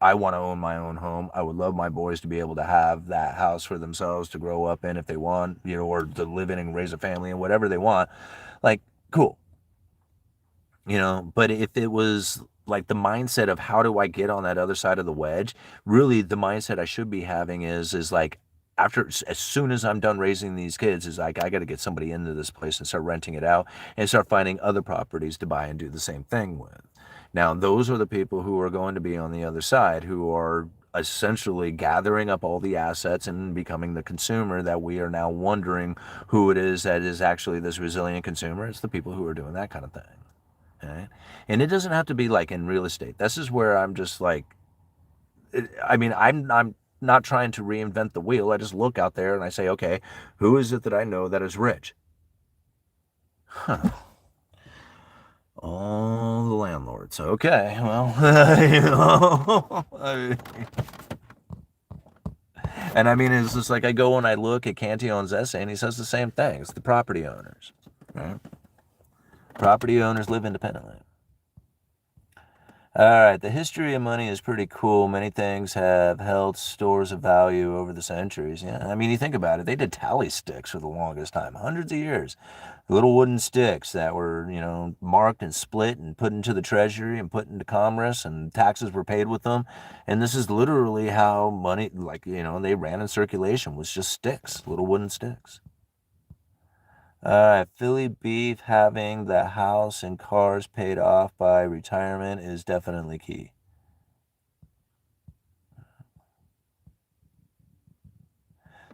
I want to own my own home. I would love my boys to be able to have that house for themselves to grow up in if they want, or to live in and raise a family and whatever they want. Like, cool. But if it was like the mindset of how do I get on that other side of the wedge, really the mindset I should be having is like, as soon as I'm done raising these kids, is like, I got to get somebody into this place and start renting it out and start finding other properties to buy and do the same thing with. Now, those are the people who are going to be on the other side, who are essentially gathering up all the assets and becoming the consumer that we are now wondering who it is that is actually this resilient consumer. It's the people who are doing that kind of thing. Okay? And it doesn't have to be like in real estate. This is where I'm just like, I mean, I'm not trying to reinvent the wheel. I just look out there and I say, okay, who is it that I know that is rich? Huh. All the landlords. Okay, well, and I mean, it's just like I go and I look at Cantillon's essay, and he says the same thing. It's the property owners, right? Property owners live independently. All right, the history of money is pretty cool. Many things have held stores of value over the centuries. Yeah, I mean, you think about it, they did tally sticks for the longest time, hundreds of years. Little wooden sticks that were, marked and split and put into the treasury and put into commerce, and taxes were paid with them. And this is literally how money, like, they ran in circulation, was just sticks, little wooden sticks. Philly beef, having the house and cars paid off by retirement is definitely key.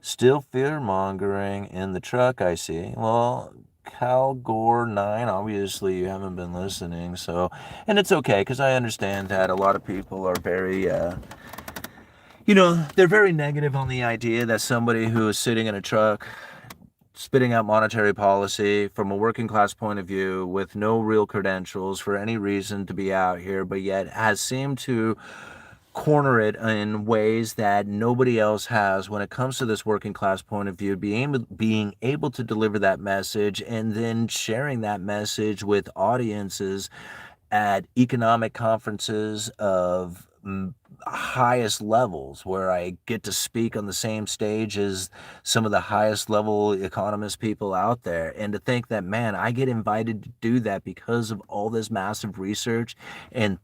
Still fear mongering in the truck, I see. Well, Cal Gore 9, obviously you haven't been listening, so, and it's okay, because I understand that a lot of people are very, they're very negative on the idea that somebody who is sitting in a truck spitting out monetary policy from a working class point of view with no real credentials for any reason to be out here, but yet has seemed to corner it in ways that nobody else has when it comes to this working class point of view, being able to deliver that message and then sharing that message with audiences at economic conferences of highest levels, where I get to speak on the same stage as some of the highest level economist people out there. And to think that, man, I get invited to do that because of all this massive research, and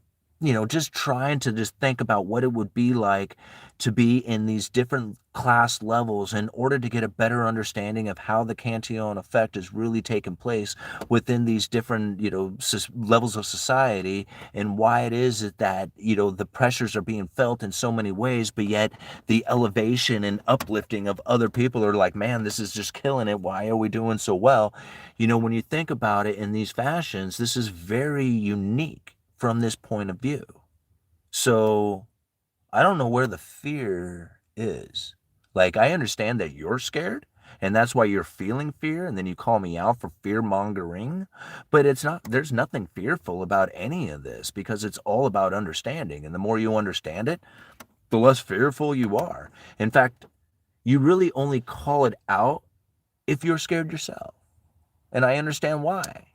just trying to just think about what it would be like to be in these different class levels in order to get a better understanding of how the Cantillon effect is really taking place within these different, levels of society, and why it is that, the pressures are being felt in so many ways, but yet the elevation and uplifting of other people are like, man, this is just killing it. Why are we doing so well? When you think about it in these fashions, this is very unique from this point of view. So I don't know where the fear is. Like, I understand that you're scared, and that's why you're feeling fear, and then you call me out for fear mongering. But there's nothing fearful about any of this, because it's all about understanding. And the more you understand it, the less fearful you are. In fact, you really only call it out if you're scared yourself. And I understand why.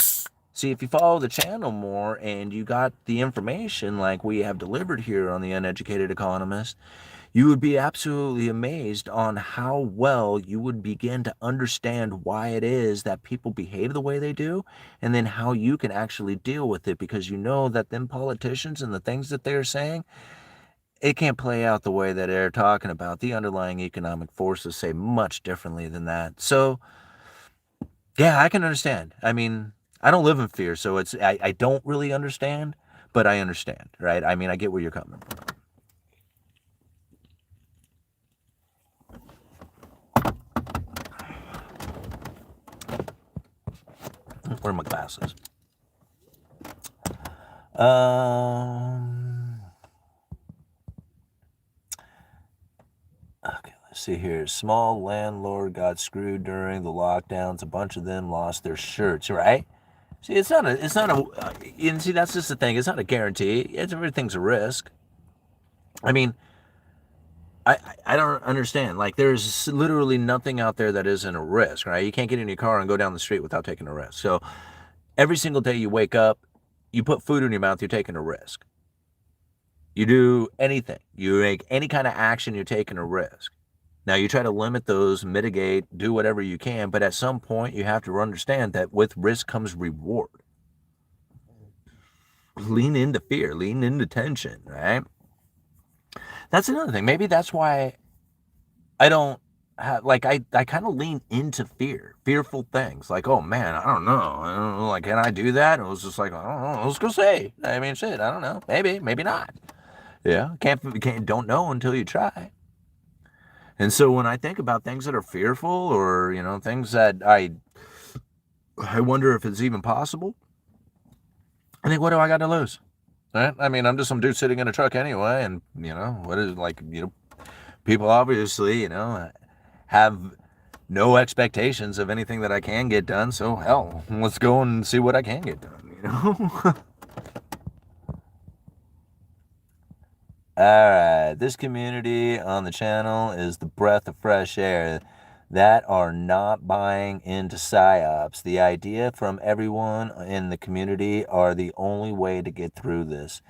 See, if you follow the channel more and you got the information like we have delivered here on the Uneducated Economist, you would be absolutely amazed on how well you would begin to understand why it is that people behave the way they do, and then how you can actually deal with it, because you know that them politicians and the things that they're saying, it can't play out the way that they're talking about. The underlying economic forces say much differently than that. So, yeah, I can understand. I mean, I don't live in fear, so I don't really understand, but I understand, right? I mean, I get where you're coming from. Where are my glasses? Okay, let's see here. Small landlord got screwed during the lockdowns. A bunch of them lost their shirts, right? See, and see, that's just the thing. It's not a guarantee. Everything's a risk. I mean, I don't understand. Like, there's literally nothing out there that isn't a risk, right? You can't get in your car and go down the street without taking a risk. So every single day you wake up, you put food in your mouth, you're taking a risk. You do anything, you make any kind of action, you're taking a risk. Now, you try to limit those, mitigate, do whatever you can, but at some point you have to understand that with risk comes reward. Lean into fear, lean into tension, right? That's another thing. Maybe that's why I don't have, like, I kind of lean into fearful things. Like, oh man, I don't know. I don't know. Like, can I do that? And it was just like, I don't know. Let's go say. I mean, shit, I don't know. Maybe, maybe not. Yeah, don't know until you try. And so when I think about things that are fearful, or things that I wonder if it's even possible, I think, what do I got to lose? Right? I mean, I'm just some dude sitting in a truck anyway, and what is, like, people obviously, have no expectations of anything that I can get done. So hell, let's go and see what I can get done. All right, this community on the channel is the breath of fresh air that are not buying into psyops. The idea from everyone in the community are the only way to get through this.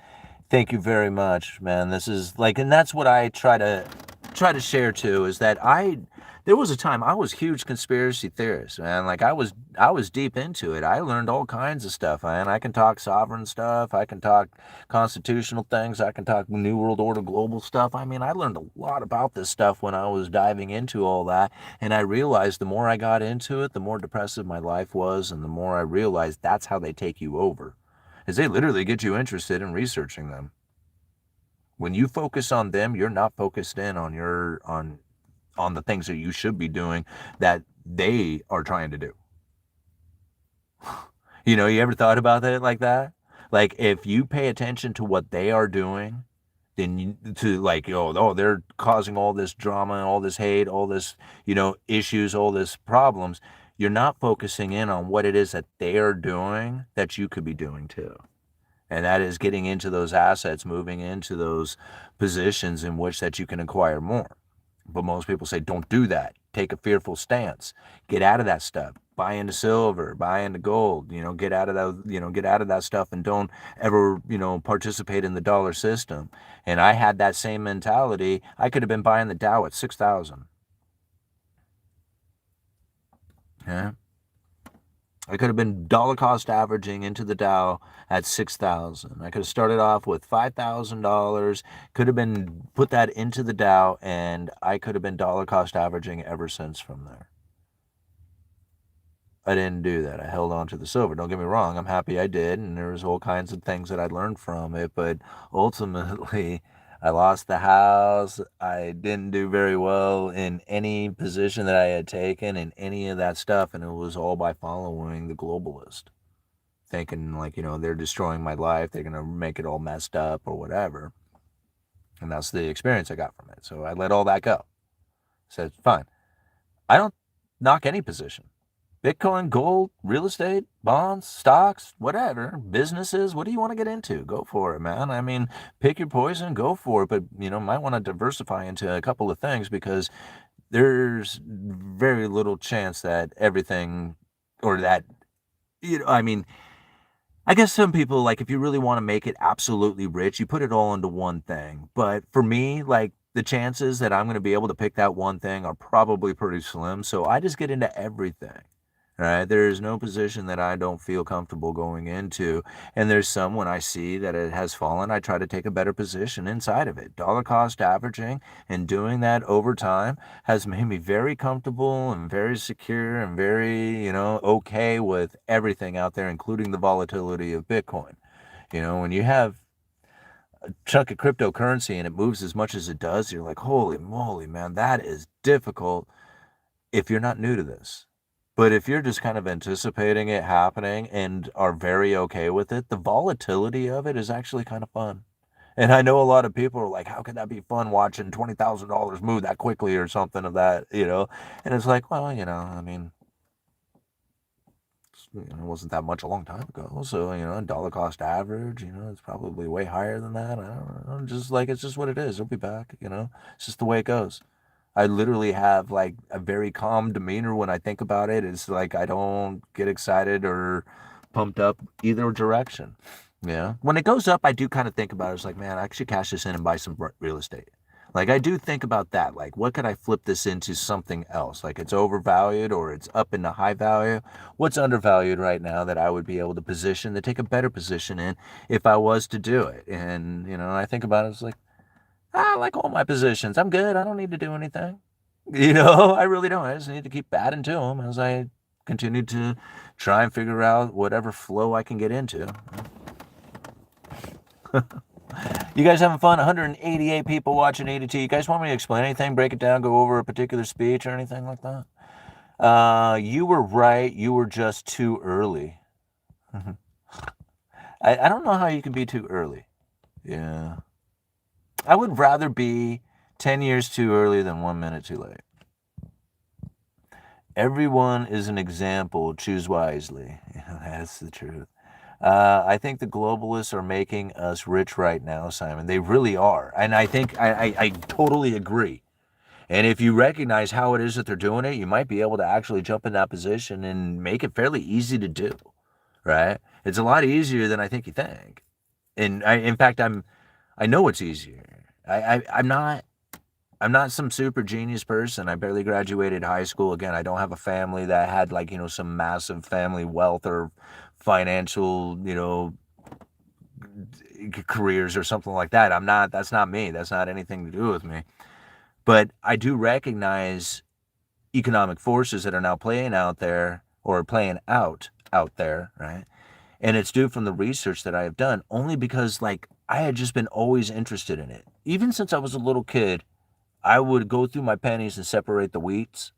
Thank you very much, man. This is like, and that's what I try to share too, is that there was a time I was a huge conspiracy theorist, man. Like, I was deep into it. I learned all kinds of stuff, man. I can talk sovereign stuff, I can talk constitutional things, I can talk New World Order global stuff. I mean, I learned a lot about this stuff when I was diving into all that, and I realized the more I got into it, the more depressive my life was, and the more I realized that's how they take you over, is they literally get you interested in researching them. When you focus on them, you're not focused in on on the things that you should be doing that they are trying to do. You ever thought about it like that? Like, if you pay attention to what they are doing, then to, like, they're causing all this drama, all this hate, all this, issues, all this problems. You're not focusing in on what it is that they are doing that you could be doing too. And that is getting into those assets, moving into those positions in which that you can acquire more. But most people say, don't do that. Take a fearful stance. Get out of that stuff. Buy into silver, buy into gold, get out of that, get out of that stuff, and don't ever, participate in the dollar system. And I had that same mentality. I could have been buying the Dow at 6,000. Yeah. I could have been dollar cost averaging into the Dow at 6,000. I could have started off with $5,000, could have been put that into the Dow, and I could have been dollar cost averaging ever since from there. I didn't do that. I held on to the silver. Don't get me wrong. I'm happy I did, and there was all kinds of things that I learned from it, but ultimately I lost the house. I didn't do very well in any position that I had taken in any of that stuff, and it was all by following the globalist, thinking, like, they're destroying my life, they're going to make it all messed up or whatever. And that's the experience I got from it. So I let all that go. Said, fine. I don't knock any position. Bitcoin, gold, real estate, bonds, stocks, whatever, businesses, what do you want to get into? Go for it, man. I mean, pick your poison, go for it, but, might want to diversify into a couple of things, because there's very little chance that everything, or that, I mean, I guess some people, like, if you really want to make it absolutely rich, you put it all into one thing. But for me, like, the chances that I'm going to be able to pick that one thing are probably pretty slim. So I just get into everything. Right? There's no position that I don't feel comfortable going into. And there's some when I see that it has fallen, I try to take a better position inside of it. Dollar cost averaging and doing that over time has made me very comfortable and very secure and very, okay with everything out there, including the volatility of Bitcoin. When you have a chunk of cryptocurrency and it moves as much as it does, you're like, holy moly, man, that is difficult if you're not new to this. But if you're just kind of anticipating it happening and are very okay with it, the volatility of it is actually kind of fun. And I know a lot of people are like, how can that be fun watching $20,000 move that quickly or something of that? And it's like, well, I mean, it wasn't that much a long time ago. So, dollar cost average, it's probably way higher than that. I don't know. Just like, it's just what it is. It'll be back. It's just the way it goes. I literally have like a very calm demeanor when I think about it. It's like I don't get excited or pumped up either direction. Yeah. When it goes up, I do kind of think about it. It's like, man, I should cash this in and buy some real estate. Like I do think about that. Like, what could I flip this into something else? Like it's overvalued or it's up in the high value. What's undervalued right now that I would be able to position to take a better position in if I was to do it? And, I think about it. It's like, I like all my positions. I'm good. I don't need to do anything. I really don't. I just need to keep adding to them as I continue to try and figure out whatever flow I can get into. You guys having fun? 188 people watching ADT. You guys want me to explain anything, break it down, go over a particular speech or anything like that? You were right. You were just too early. I don't know how you can be too early. Yeah. I would rather be 10 years too early than 1 minute too late. Everyone is an example. Choose wisely. That's the truth. I think the globalists are making us rich right now, Simon. They really are. And I think I totally agree. And if you recognize how it is that they're doing it, you might be able to actually jump in that position and make it fairly easy to do, right? It's a lot easier than I think you think. And in fact, I know it's easier. I'm not some super genius person. I barely graduated high school. Again, I don't have a family that had like, some massive family wealth or financial, careers or something like that. That's not me. That's not anything to do with me. But I do recognize economic forces that are now playing out there or playing out there, right? And it's due from the research that I have done only because like I had just been always interested in it. Even since I was a little kid, I would go through my pennies and separate the wheats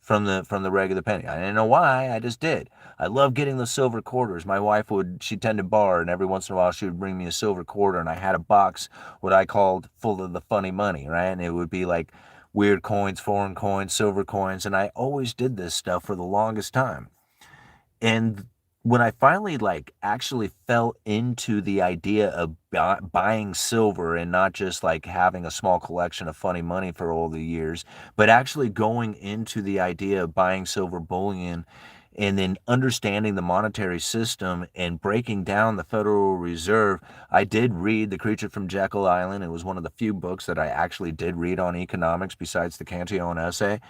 from the regular penny. I didn't know why, I just did. I love getting the silver quarters. My wife she tended bar, and every once in a while she would bring me a silver quarter, and I had a box, what I called full of the funny money, right? And it would be like weird coins, foreign coins, silver coins, and I always did this stuff for the longest time. And when I finally like actually fell into the idea of buying silver and not just like having a small collection of funny money for all the years, but actually going into the idea of buying silver bullion and then understanding the monetary system and breaking down the Federal Reserve, I did read The Creature from Jekyll Island. It was one of the few books that I actually did read on economics besides the Cantillon essay.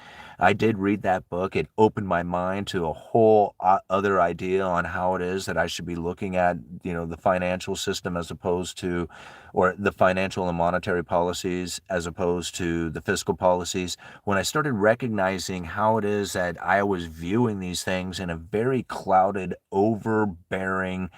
I did read that book. It opened my mind to a whole other idea on how it is that I should be looking at, the financial system as opposed to, or the financial and monetary policies as opposed to the fiscal policies. When I started recognizing how it is that I was viewing these things in a very clouded, overbearing,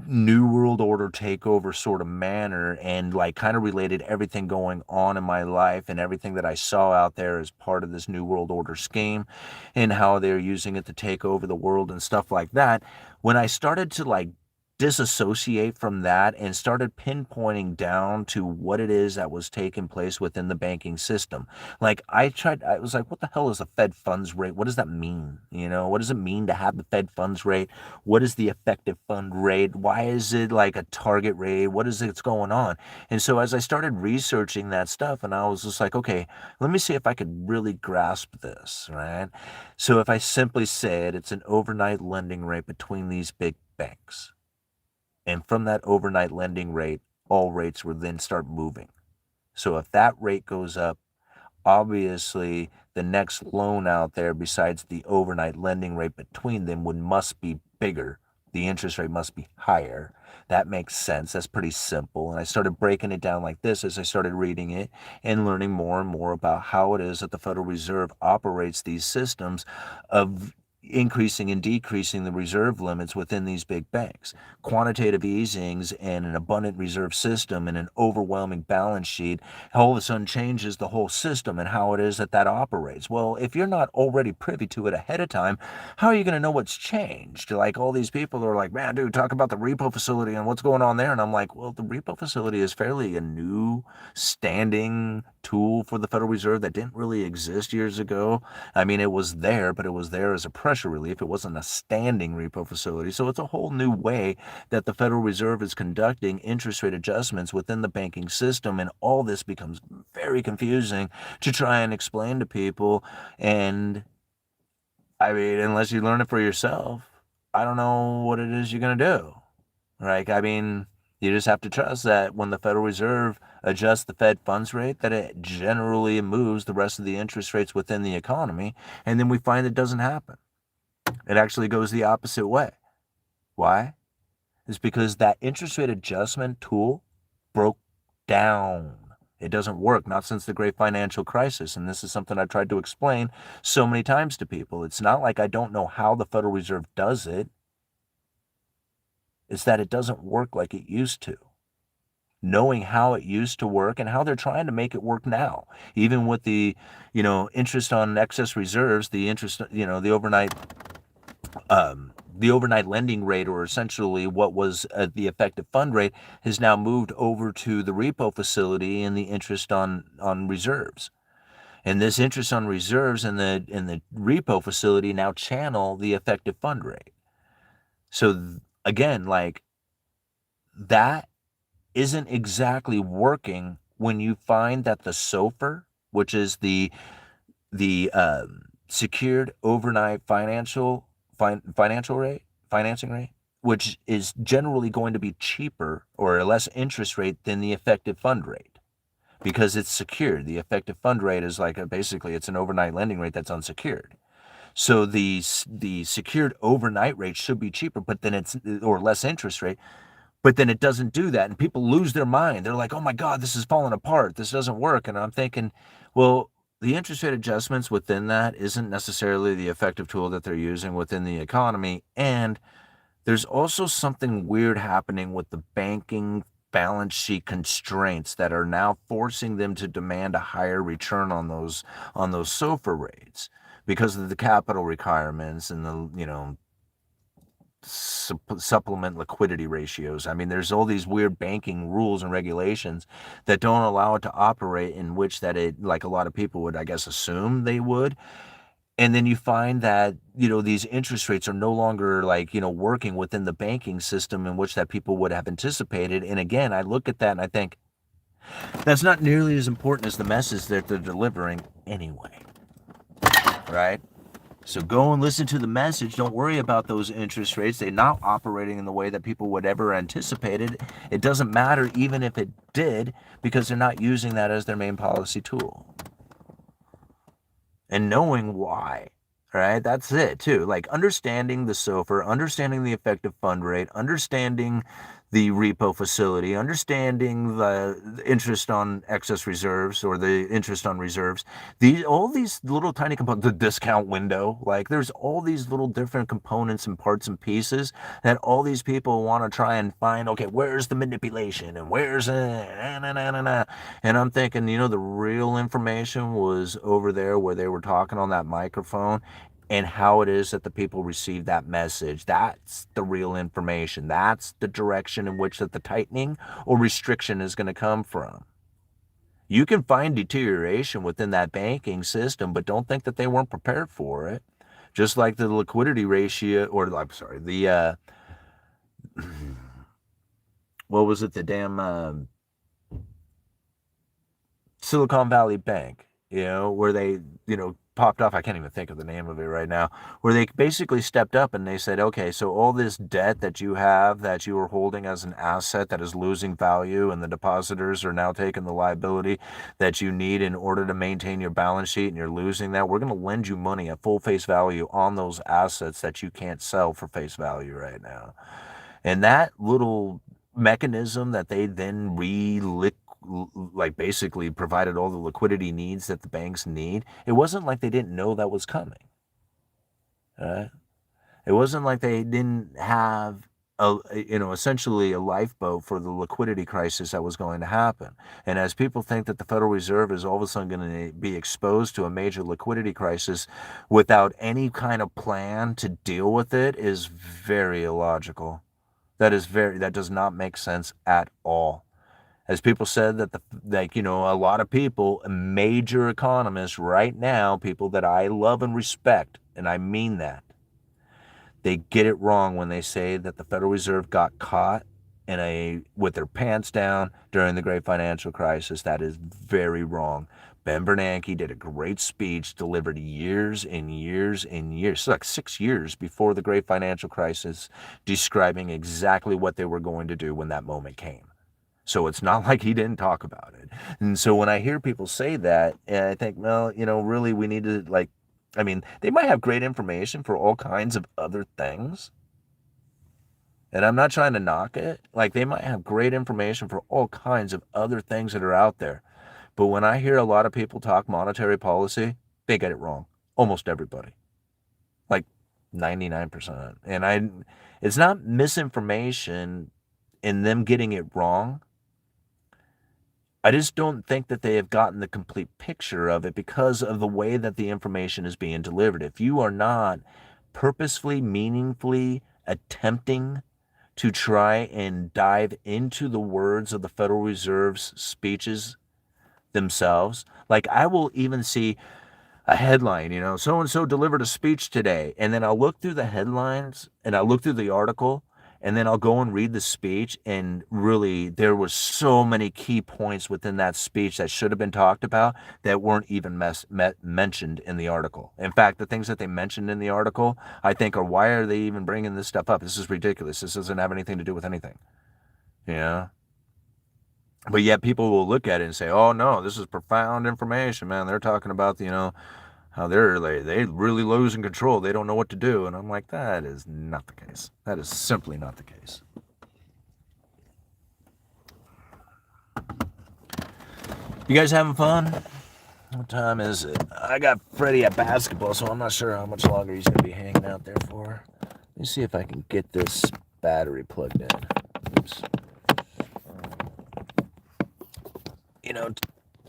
new world order takeover sort of manner and like kind of related everything going on in my life and everything that I saw out there as part of this new world order scheme and how they're using it to take over the world and stuff like that. When I started to like disassociate from that and started pinpointing down to what it is that was taking place within the banking system. Like I was like, what the hell is a Fed funds rate? What does that mean? What does it mean to have the Fed funds rate? What is the effective fund rate? Why is it like a target rate? What is it's going on? And so as I started researching that stuff, and I was just like, okay, let me see if I could really grasp this, right? So if I simply said it's an overnight lending rate between these big banks, and from that overnight lending rate, all rates would then start moving. So if that rate goes up, obviously the next loan out there besides the overnight lending rate between them must be bigger. The interest rate must be higher. That makes sense. That's pretty simple. And I started breaking it down like this as I started reading it and learning more and more about how it is that the Federal Reserve operates these systems of increasing and decreasing the reserve limits within these big banks. Quantitative easings and an abundant reserve system and an overwhelming balance sheet all of a sudden changes the whole system and how it is that that operates. Well, if you're not already privy to it ahead of time, how are you going to know what's changed? Like all these people are like, man, dude, talk about the repo facility and what's going on there. And I'm like, well, the repo facility is fairly a new standing tool for the Federal Reserve that didn't really exist years ago. I mean, it was there, but it was there as a pressure relief. It wasn't a standing repo facility. So it's a whole new way that the Federal Reserve is conducting interest rate adjustments within the banking system. And all this becomes very confusing to try and explain to people. And I mean, unless you learn it for yourself, I don't know what it is you're going to do. Like, I mean, you just have to trust that when the Federal Reserve adjusts the Fed funds rate, that it generally moves the rest of the interest rates within the economy. And then we find it doesn't happen. It actually goes the opposite way. Why? It's because that interest rate adjustment tool broke down. It doesn't work, not since the great financial crisis. And this is something I've tried to explain so many times to people. It's not like I don't know how the Federal Reserve does it. It's that it doesn't work like it used to. Knowing how it used to work and how they're trying to make it work now, even with the, interest on excess reserves, the interest, the overnight lending rate, or essentially what was the effective fund rate, has now moved over to the repo facility and the interest on reserves. And this interest on reserves and the repo facility now channel the effective fund rate. So again, like that isn't exactly working when you find that the SOFR, which is the secured overnight financing rate, which is generally going to be cheaper or a less interest rate than the effective fund rate because it's secured. The effective fund rate is like basically it's an overnight lending rate that's unsecured. So the secured overnight rate should be cheaper, but then it's or less interest rate. But then it doesn't do that, and people lose their mind. They're like, "Oh my God, this is falling apart. This doesn't work." And I'm thinking, well, the interest rate adjustments within that isn't necessarily the effective tool that they're using within the economy. And there's also something weird happening with the banking balance sheet constraints that are now forcing them to demand a higher return on those SOFR rates because of the capital requirements and the supplement liquidity ratios. I mean, there's all these weird banking rules and regulations that don't allow it to operate in which that it, like a lot of people would, I guess, assume they would. And then you find that, these interest rates are no longer like, working within the banking system in which that people would have anticipated. And again, I look at that and I think that's not nearly as important as the message that they're delivering anyway, right? So go and listen to the message. Don't worry about those interest rates. They're not operating in the way that people would ever anticipated. It doesn't matter even if it did, because they're not using that as their main policy tool. And knowing why, right? That's it too. Like understanding the SOFR, understanding the effective fund rate, understanding the repo facility, understanding the interest on excess reserves or the interest on reserves, all these little tiny components, the discount window, like there's all these little different components and parts and pieces that all these people want to try and find, okay, where's the manipulation and where's and I'm thinking, the real information was over there where they were talking on that microphone and how it is that the people receive that message. That's the real information. That's the direction in which that the tightening or restriction is going to come from. You can find deterioration within that banking system, but don't think that they weren't prepared for it. Just like the liquidity ratio, or I'm sorry, the what was it? The damn Silicon Valley Bank, where they, popped off. I can't even think of the name of it right now, where they basically stepped up and they said, okay, so all this debt that you have, that you are holding as an asset that is losing value, and the depositors are now taking the liability that you need in order to maintain your balance sheet, and you're losing that, we're going to lend you money at full face value on those assets that you can't sell for face value right now. And that little mechanism that they then like basically provided all the liquidity needs that the banks need. It wasn't like they didn't know that was coming. It wasn't like they didn't have essentially a lifeboat for the liquidity crisis that was going to happen. And as people think that the Federal Reserve is all of a sudden going to be exposed to a major liquidity crisis without any kind of plan to deal with it is very illogical. That does not make sense at all. As people said that a lot of people, major economists right now, people that I love and respect, and I mean that, they get it wrong when they say that the Federal Reserve got caught with their pants down during the great financial crisis. That is very wrong. Ben Bernanke did a great speech delivered years and years and years, like 6 years before the great financial crisis, describing exactly what they were going to do when that moment came. So it's not like he didn't talk about it. And so when I hear people say that, I think, well, really we need to they might have great information for all kinds of other things. And I'm not trying to knock it. Like, they might have great information for all kinds of other things that are out there. But when I hear a lot of people talk monetary policy, they get it wrong. Almost everybody. Like 99%. And it's not misinformation in them getting it wrong. I just don't think that they have gotten the complete picture of it because of the way that the information is being delivered. If you are not purposefully, meaningfully attempting to try and dive into the words of the Federal Reserve's speeches themselves, like I will even see a headline, so-and-so delivered a speech today, and then I'll look through the headlines and I'll look through the article, and then I'll go and read the speech, and really there were so many key points within that speech that should have been talked about that weren't even mentioned in the article. In fact, the things that they mentioned in the article, I think, are, why are they even bringing this stuff up? This is ridiculous. This doesn't have anything to do with anything. Yeah. But yet people will look at it and say, oh no, this is profound information, man. They're talking about, how they really losing control. They don't know what to do. And I'm like, that is not the case. That is simply not the case. You guys having fun? What time is it? I got Freddie at basketball, so I'm not sure how much longer he's going to be hanging out there for. Let me see if I can get this battery plugged in. Oops.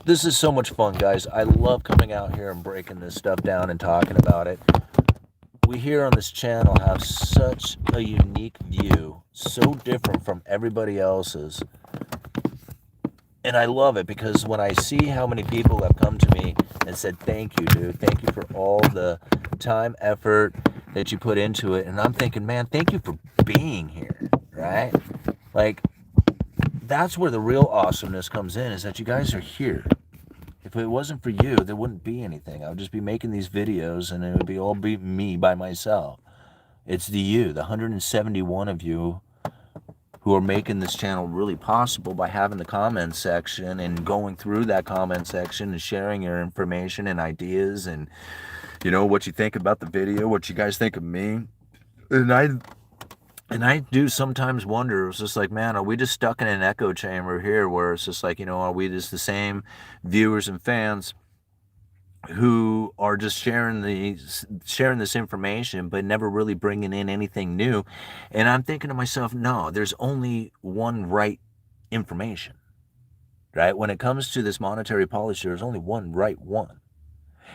This is so much fun, guys. I love coming out here and breaking this stuff down and talking about it. We here on this channel have such a unique view, so different from everybody else's. And I love it because when I see how many people have come to me and said, thank you, dude. Thank you for all the time, effort that you put into it. And I'm thinking, man, thank you for being here, right? Like, that's where the real awesomeness comes in, is that you guys are here. If it wasn't for you, there wouldn't be anything. I would just be making these videos and it would all be me by myself. It's the 171 of you who are making this channel really possible by having the comment section and going through that comment section and sharing your information and ideas and, what you think about the video, what you guys think of me. And I do sometimes wonder, it's just like, man, are we just stuck in an echo chamber here where it's just like, are we just the same viewers and fans who are just sharing this information but never really bringing in anything new? And I'm thinking to myself, no, there's only one right information, right? When it comes to this monetary policy, there's only one right one.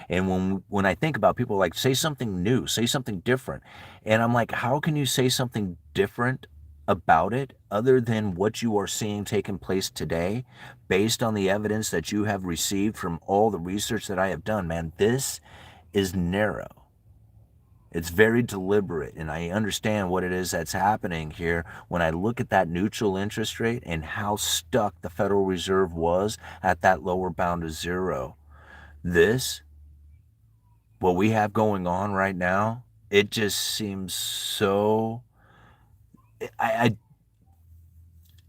And when I think about people, like, say something new, say something different, and I'm like, how can you say something different about it other than what you are seeing taking place today based on the evidence that you have received from all the research that I have done? Man, this is narrow. It's very deliberate, and I understand what it is that's happening here when I look at that neutral interest rate and how stuck the Federal Reserve was at that lower bound of zero. This what we have going on right now, it just seems so. I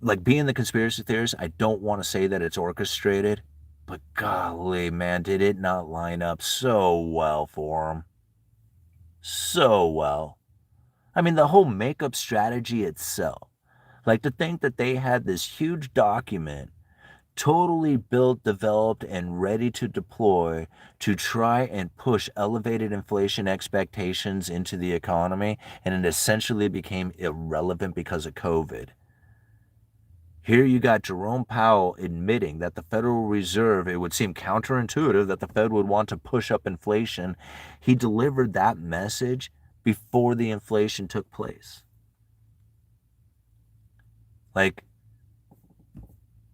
like being the conspiracy theorist. I don't want to say that it's orchestrated, but golly, man, did it not line up so well for them? So well. I mean, the whole makeup strategy itself. Like to think that they had this huge document totally built, developed, and ready to deploy to try and push elevated inflation expectations into the economy, and it essentially became irrelevant because of COVID. Here you got Jerome Powell admitting that the Federal Reserve, it would seem counterintuitive that the Fed would want to push up inflation. He delivered that message before the inflation took place. Like,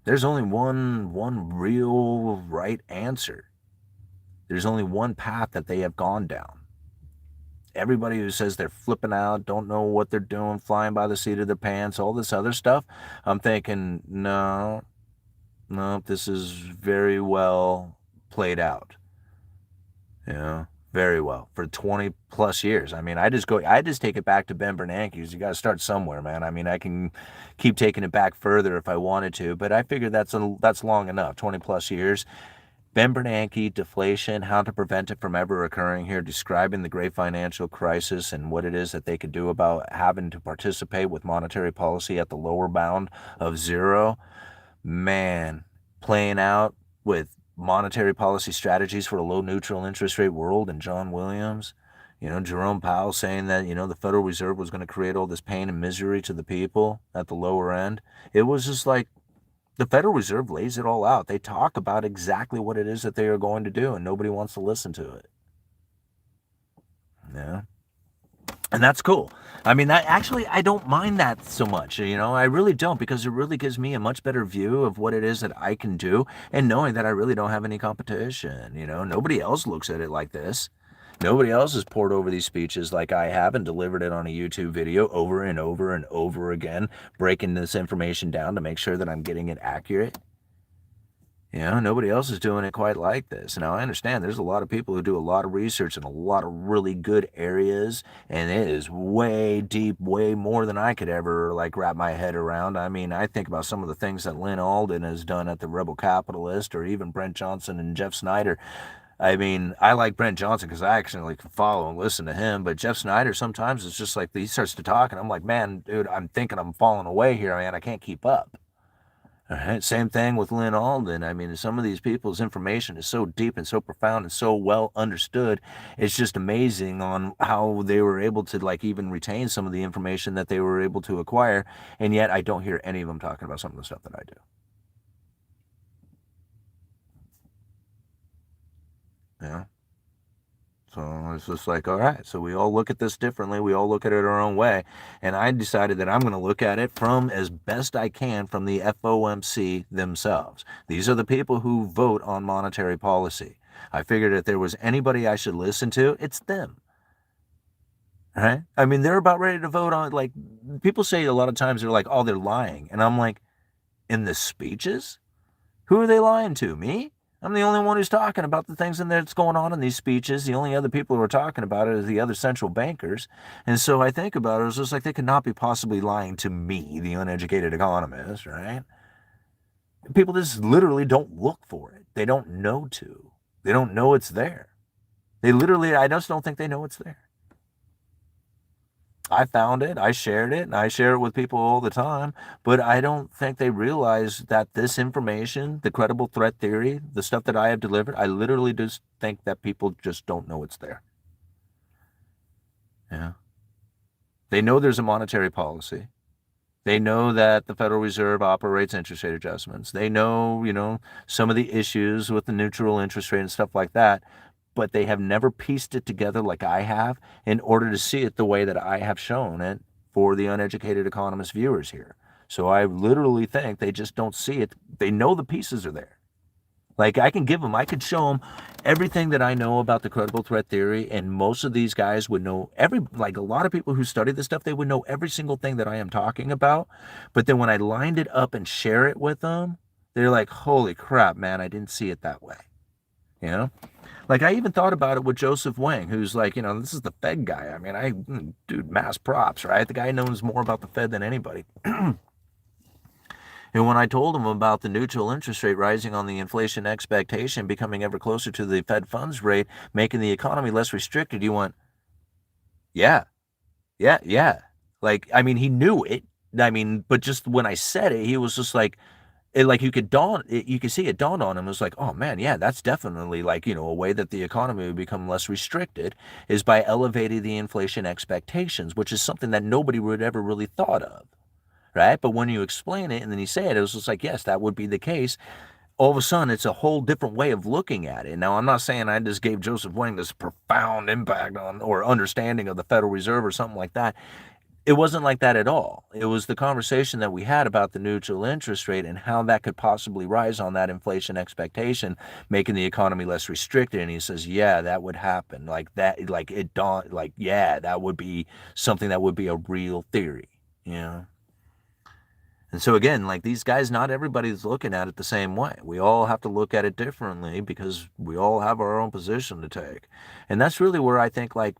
there's only one real right answer. There's only one path that they have gone down. Everybody who says they're flipping out, don't know what they're doing, flying by the seat of their pants, all this other stuff, I'm thinking, no, this is very well played out. You know, very well for 20 plus years. I mean, I just take it back to Ben Bernanke's. You got to start somewhere, man. I mean, I can keep taking it back further if I wanted to, but I figured that's long enough, 20 plus years. Ben Bernanke, deflation, how to prevent it from ever occurring here, describing the great financial crisis and what it is that they could do about having to participate with monetary policy at the lower bound of zero. Man, playing out with monetary policy strategies for a low neutral interest rate world, and John Williams, Jerome Powell saying that, the Federal Reserve was going to create all this pain and misery to the people at the lower end. It was just like, the Federal Reserve lays it all out. They talk about exactly what it is that they are going to do, and nobody wants to listen to it. Yeah. And that's cool. I mean, that actually, I don't mind that so much. I really don't, because it really gives me a much better view of what it is that I can do, and knowing that I really don't have any competition. Nobody else looks at it like this. Nobody else has poured over these speeches like I have and delivered it on a YouTube video over and over and over again, breaking this information down to make sure that I'm getting it accurate. Nobody else is doing it quite like this. Now, I understand there's a lot of people who do a lot of research in a lot of really good areas, and it is way deep, way more than I could ever, wrap my head around. I mean, I think about some of the things that Lynn Alden has done at the Rebel Capitalist, or even Brent Johnson and Jeff Snyder. I mean, I like Brent Johnson because I actually can follow and listen to him, but Jeff Snyder, sometimes it's just like he starts to talk, and I'm like, man, dude, I'm thinking I'm falling away here, man. I can't keep up. All right. Same thing with Lynn Alden. I mean, some of these people's information is so deep and so profound and so well understood. It's just amazing on how they were able to even retain some of the information that they were able to acquire. And yet I don't hear any of them talking about some of the stuff that I do. Yeah. So it's just like, all right, so we all look at this differently. We all look at it our own way. And I decided that I'm going to look at it from as best I can from the FOMC themselves. These are the people who vote on monetary policy. I figured if there was anybody I should listen to, it's them. Right? I mean, they're about ready to vote on, people say a lot of times they're like, oh, they're lying. And I'm like, in the speeches? Who are they lying to? Me? I'm the only one who's talking about the things that's going on in these speeches. The only other people who are talking about it are the other central bankers. And so I think about it, it's just like they could not be possibly lying to me, the uneducated economist, right? People just literally don't look for it. They don't know to. They don't know it's there. I just don't think they know it's there. I found it, I shared it, and I share it with people all the time, but I don't think they realize that this information, the credible threat theory, the stuff that I have delivered, I literally just think that people just don't know it's there. Yeah. They know there's a monetary policy. They know that the Federal Reserve operates interest rate adjustments. They know, some of the issues with the neutral interest rate and stuff like that, but they have never pieced it together like I have in order to see it the way that I have shown it for the uneducated economist viewers here. So I literally think they just don't see it. They know the pieces are there. I could show them everything that I know about the credible threat theory, and most of these guys would know a lot of people who study this stuff, they would know every single thing that I am talking about. But then when I lined it up and share it with them, they're like, holy crap, man, I didn't see it that way. Like, I even thought about it with Joseph Wang, who's like, this is the Fed guy. I mean, dude, mass props, right? The guy knows more about the Fed than anybody. And when I told him about the neutral interest rate rising on the inflation expectation, becoming ever closer to the Fed funds rate, making the economy less restricted, he went, yeah, yeah, yeah. Like, I mean, he knew it. I mean, but just when I said it, he was just like, like you could see it dawned on him. It was like, oh man, yeah, that's definitely like, a way that the economy would become less restricted is by elevating the inflation expectations, which is something that nobody would ever really thought of. Right. But when you explain it and then you say it, it was just like, yes, that would be the case. All of a sudden, it's a whole different way of looking at it. Now, I'm not saying I just gave Joseph Wang this profound impact on or understanding of the Federal Reserve or something like that. It wasn't like that at all. It was the conversation that we had about the neutral interest rate and how that could possibly rise on that inflation expectation, making the economy less restricted. And he says, yeah, that would happen. Like that, like it dawned, like, yeah, that would be something that would be a real theory, you know? And so again, like these guys, not everybody's looking at it the same way. We all have to look at it differently because we all have our own position to take. And that's really where I think like,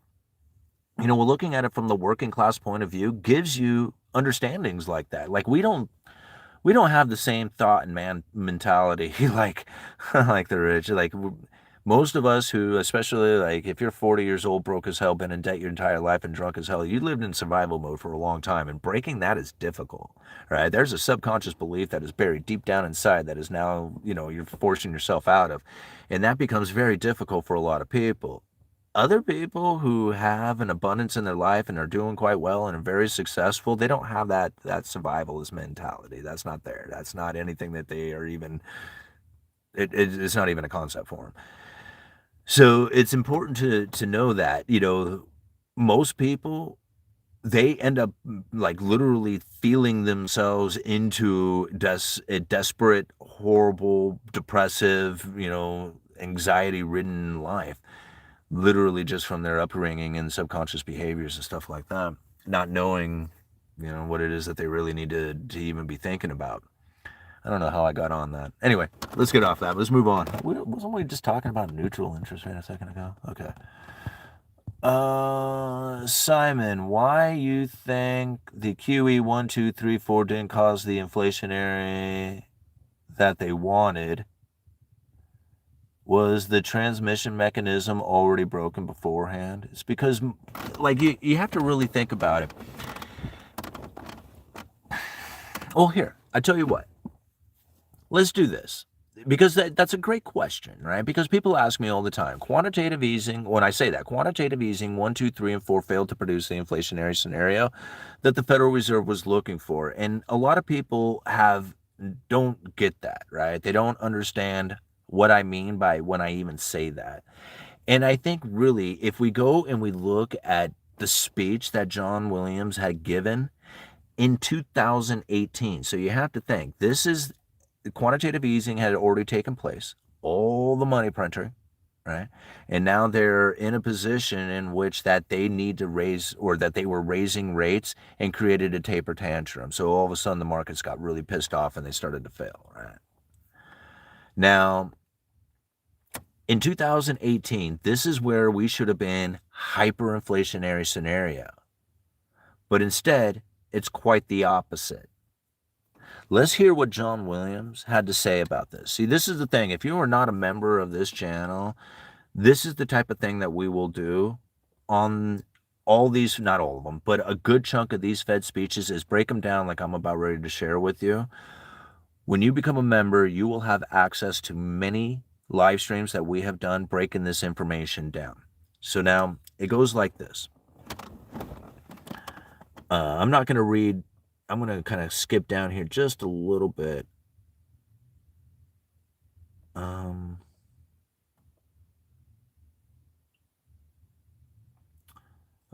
we're looking at it from the working class point of view gives you understandings like that. Like we don't have the same thought and mentality like like the rich. Like most of us who, especially like if you're 40 years old, broke as hell, been in debt your entire life and drunk as hell, you lived in survival mode for a long time, and breaking that is difficult, right? There's a subconscious belief that is buried deep down inside that is now, you're forcing yourself out of, and that becomes very difficult for a lot of people. Other people who have an abundance in their life and are doing quite well and are very successful, they don't have that survivalist mentality. That's not there. That's not anything that they are even. It's not even a concept for them. So it's important to know that most people, they end up like literally feeling themselves into a desperate, horrible, depressive, anxiety-ridden life, literally just from their upbringing and subconscious behaviors and stuff like that, not knowing, what it is that they really need to even be thinking about. I don't know how I got on that. Anyway, let's get off that. Let's move on. Wasn't we just talking about neutral interest rate a second ago? Okay. Simon, why you think the QE 1, 2, 3, 4 didn't cause the inflationary that they wanted? Was the transmission mechanism already broken beforehand? It's because, like, you have to really think about it. Oh, here, I tell you what. Let's do this. Because that's a great question, right? Because people ask me all the time, quantitative easing, when I say that, quantitative easing 1, 2, 3, and 4 failed to produce the inflationary scenario that the Federal Reserve was looking for. And a lot of people don't get that, right? They don't understand what I mean by when I even say that. And I think really, if we go and we look at the speech that John Williams had given in 2018, so you have to think, quantitative easing had already taken place, all the money printing, right? And now they're in a position in which that they need to raise, or that they were raising rates and created a taper tantrum. So all of a sudden the markets got really pissed off and they started to fail, right? Now, in 2018, this is where we should have been hyperinflationary scenario. But instead, it's quite the opposite. Let's hear what John Williams had to say about this. See, this is the thing. If you are not a member of this channel, this is the type of thing that we will do on all these, not all of them, but a good chunk of these Fed speeches is break them down like I'm about ready to share with you. When you become a member, you will have access to many live streams that we have done breaking this information down. So now it goes like this. I'm not going to read. I'm going to kind of skip down here just a little bit.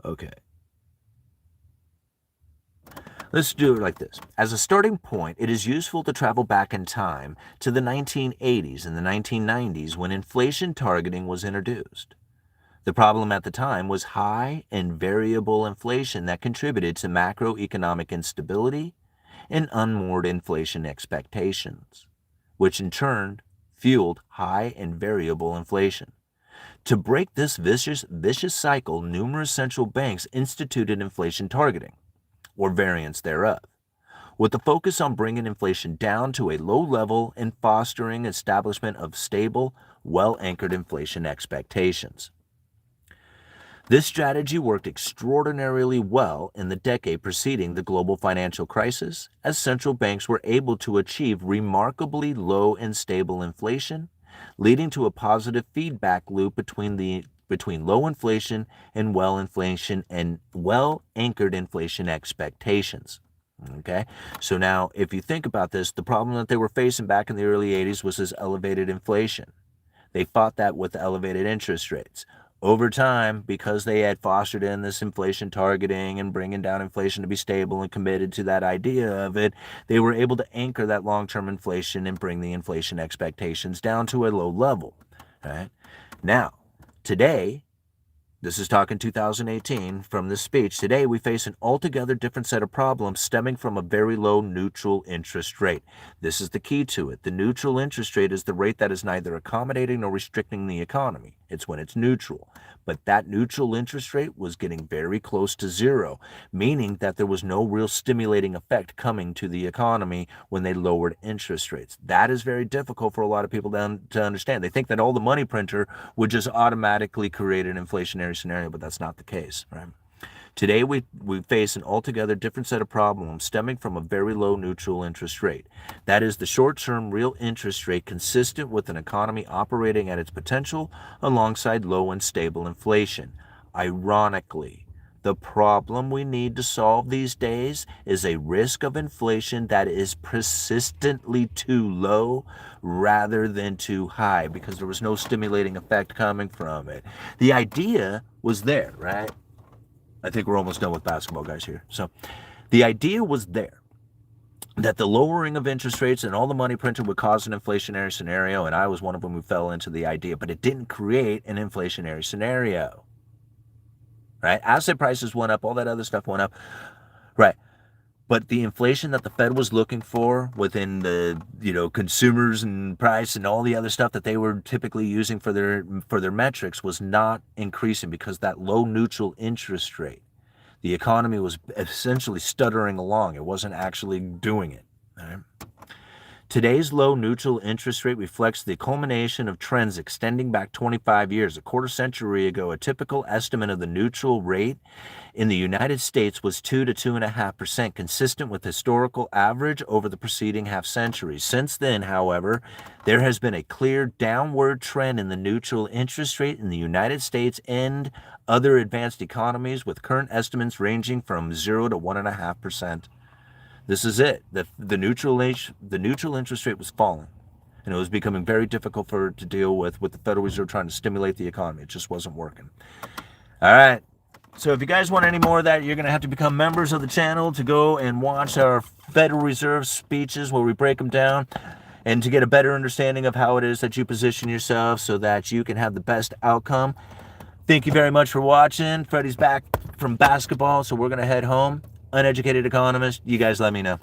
Okay. Let's do it like this. As a starting point, it is useful to travel back in time to the 1980s and the 1990s when inflation targeting was introduced. The problem at the time was high and variable inflation that contributed to macroeconomic instability and unmoored inflation expectations, which in turn fueled high and variable inflation. To break this vicious cycle, numerous central banks instituted inflation targeting, or variants thereof, with the focus on bringing inflation down to a low level and fostering establishment of stable, well-anchored inflation expectations. This strategy worked extraordinarily well in the decade preceding the global financial crisis, as central banks were able to achieve remarkably low and stable inflation, leading to a positive feedback loop between low inflation and well-anchored inflation expectations. Okay, so now if you think about this, the problem that they were facing back in the early 80s was this elevated inflation. They fought that with elevated interest rates. Over time, because they had fostered in this inflation targeting and bringing down inflation to be stable and committed to that idea of it, they were able to anchor that long-term inflation and bring the inflation expectations down to a low level. Right? Now, today, this is talking 2018 from this speech. Today, we face an altogether different set of problems stemming from a very low neutral interest rate. This is the key to it. The neutral interest rate is the rate that is neither accommodating nor restricting the economy. It's when it's neutral. But that neutral interest rate was getting very close to zero, meaning that there was no real stimulating effect coming to the economy when they lowered interest rates. That is very difficult for a lot of people to understand. They think that all the money printer would just automatically create an inflationary scenario, but that's not the case, right? Today, we face an altogether different set of problems stemming from a very low neutral interest rate. That is the short-term real interest rate consistent with an economy operating at its potential alongside low and stable inflation. Ironically, the problem we need to solve these days is a risk of inflation that is persistently too low rather than too high, because there was no stimulating effect coming from it. The idea was there, right? I think we're almost done with basketball, guys, here. So the idea was there that the lowering of interest rates and all the money printed would cause an inflationary scenario, and I was one of them who fell into the idea, but it didn't create an inflationary scenario, right? Asset prices went up, all that other stuff went up, right? But the inflation that the Fed was looking for within the, consumers and price and all the other stuff that they were typically using for their metrics was not increasing because that low neutral interest rate. The economy was essentially stuttering along. It wasn't actually doing it. Right? Today's low neutral interest rate reflects the culmination of trends extending back 25 years. A quarter century ago, a typical estimate of the neutral rate in the United States was 2 to 2.5%, consistent with historical average over the preceding half century. Since then, however, there has been a clear downward trend in the neutral interest rate in the United States and other advanced economies, with current estimates ranging from 0 to 1.5%. This is it. The neutral interest rate was falling, and it was becoming very difficult to deal with the Federal Reserve trying to stimulate the economy. It just wasn't working. All right. So if you guys want any more of that, you're going to have to become members of the channel to go and watch our Federal Reserve speeches where we break them down, and to get a better understanding of how it is that you position yourself so that you can have the best outcome. Thank you very much for watching. Freddie's back from basketball, so we're going to head home. Uneducated Economist, you guys let me know.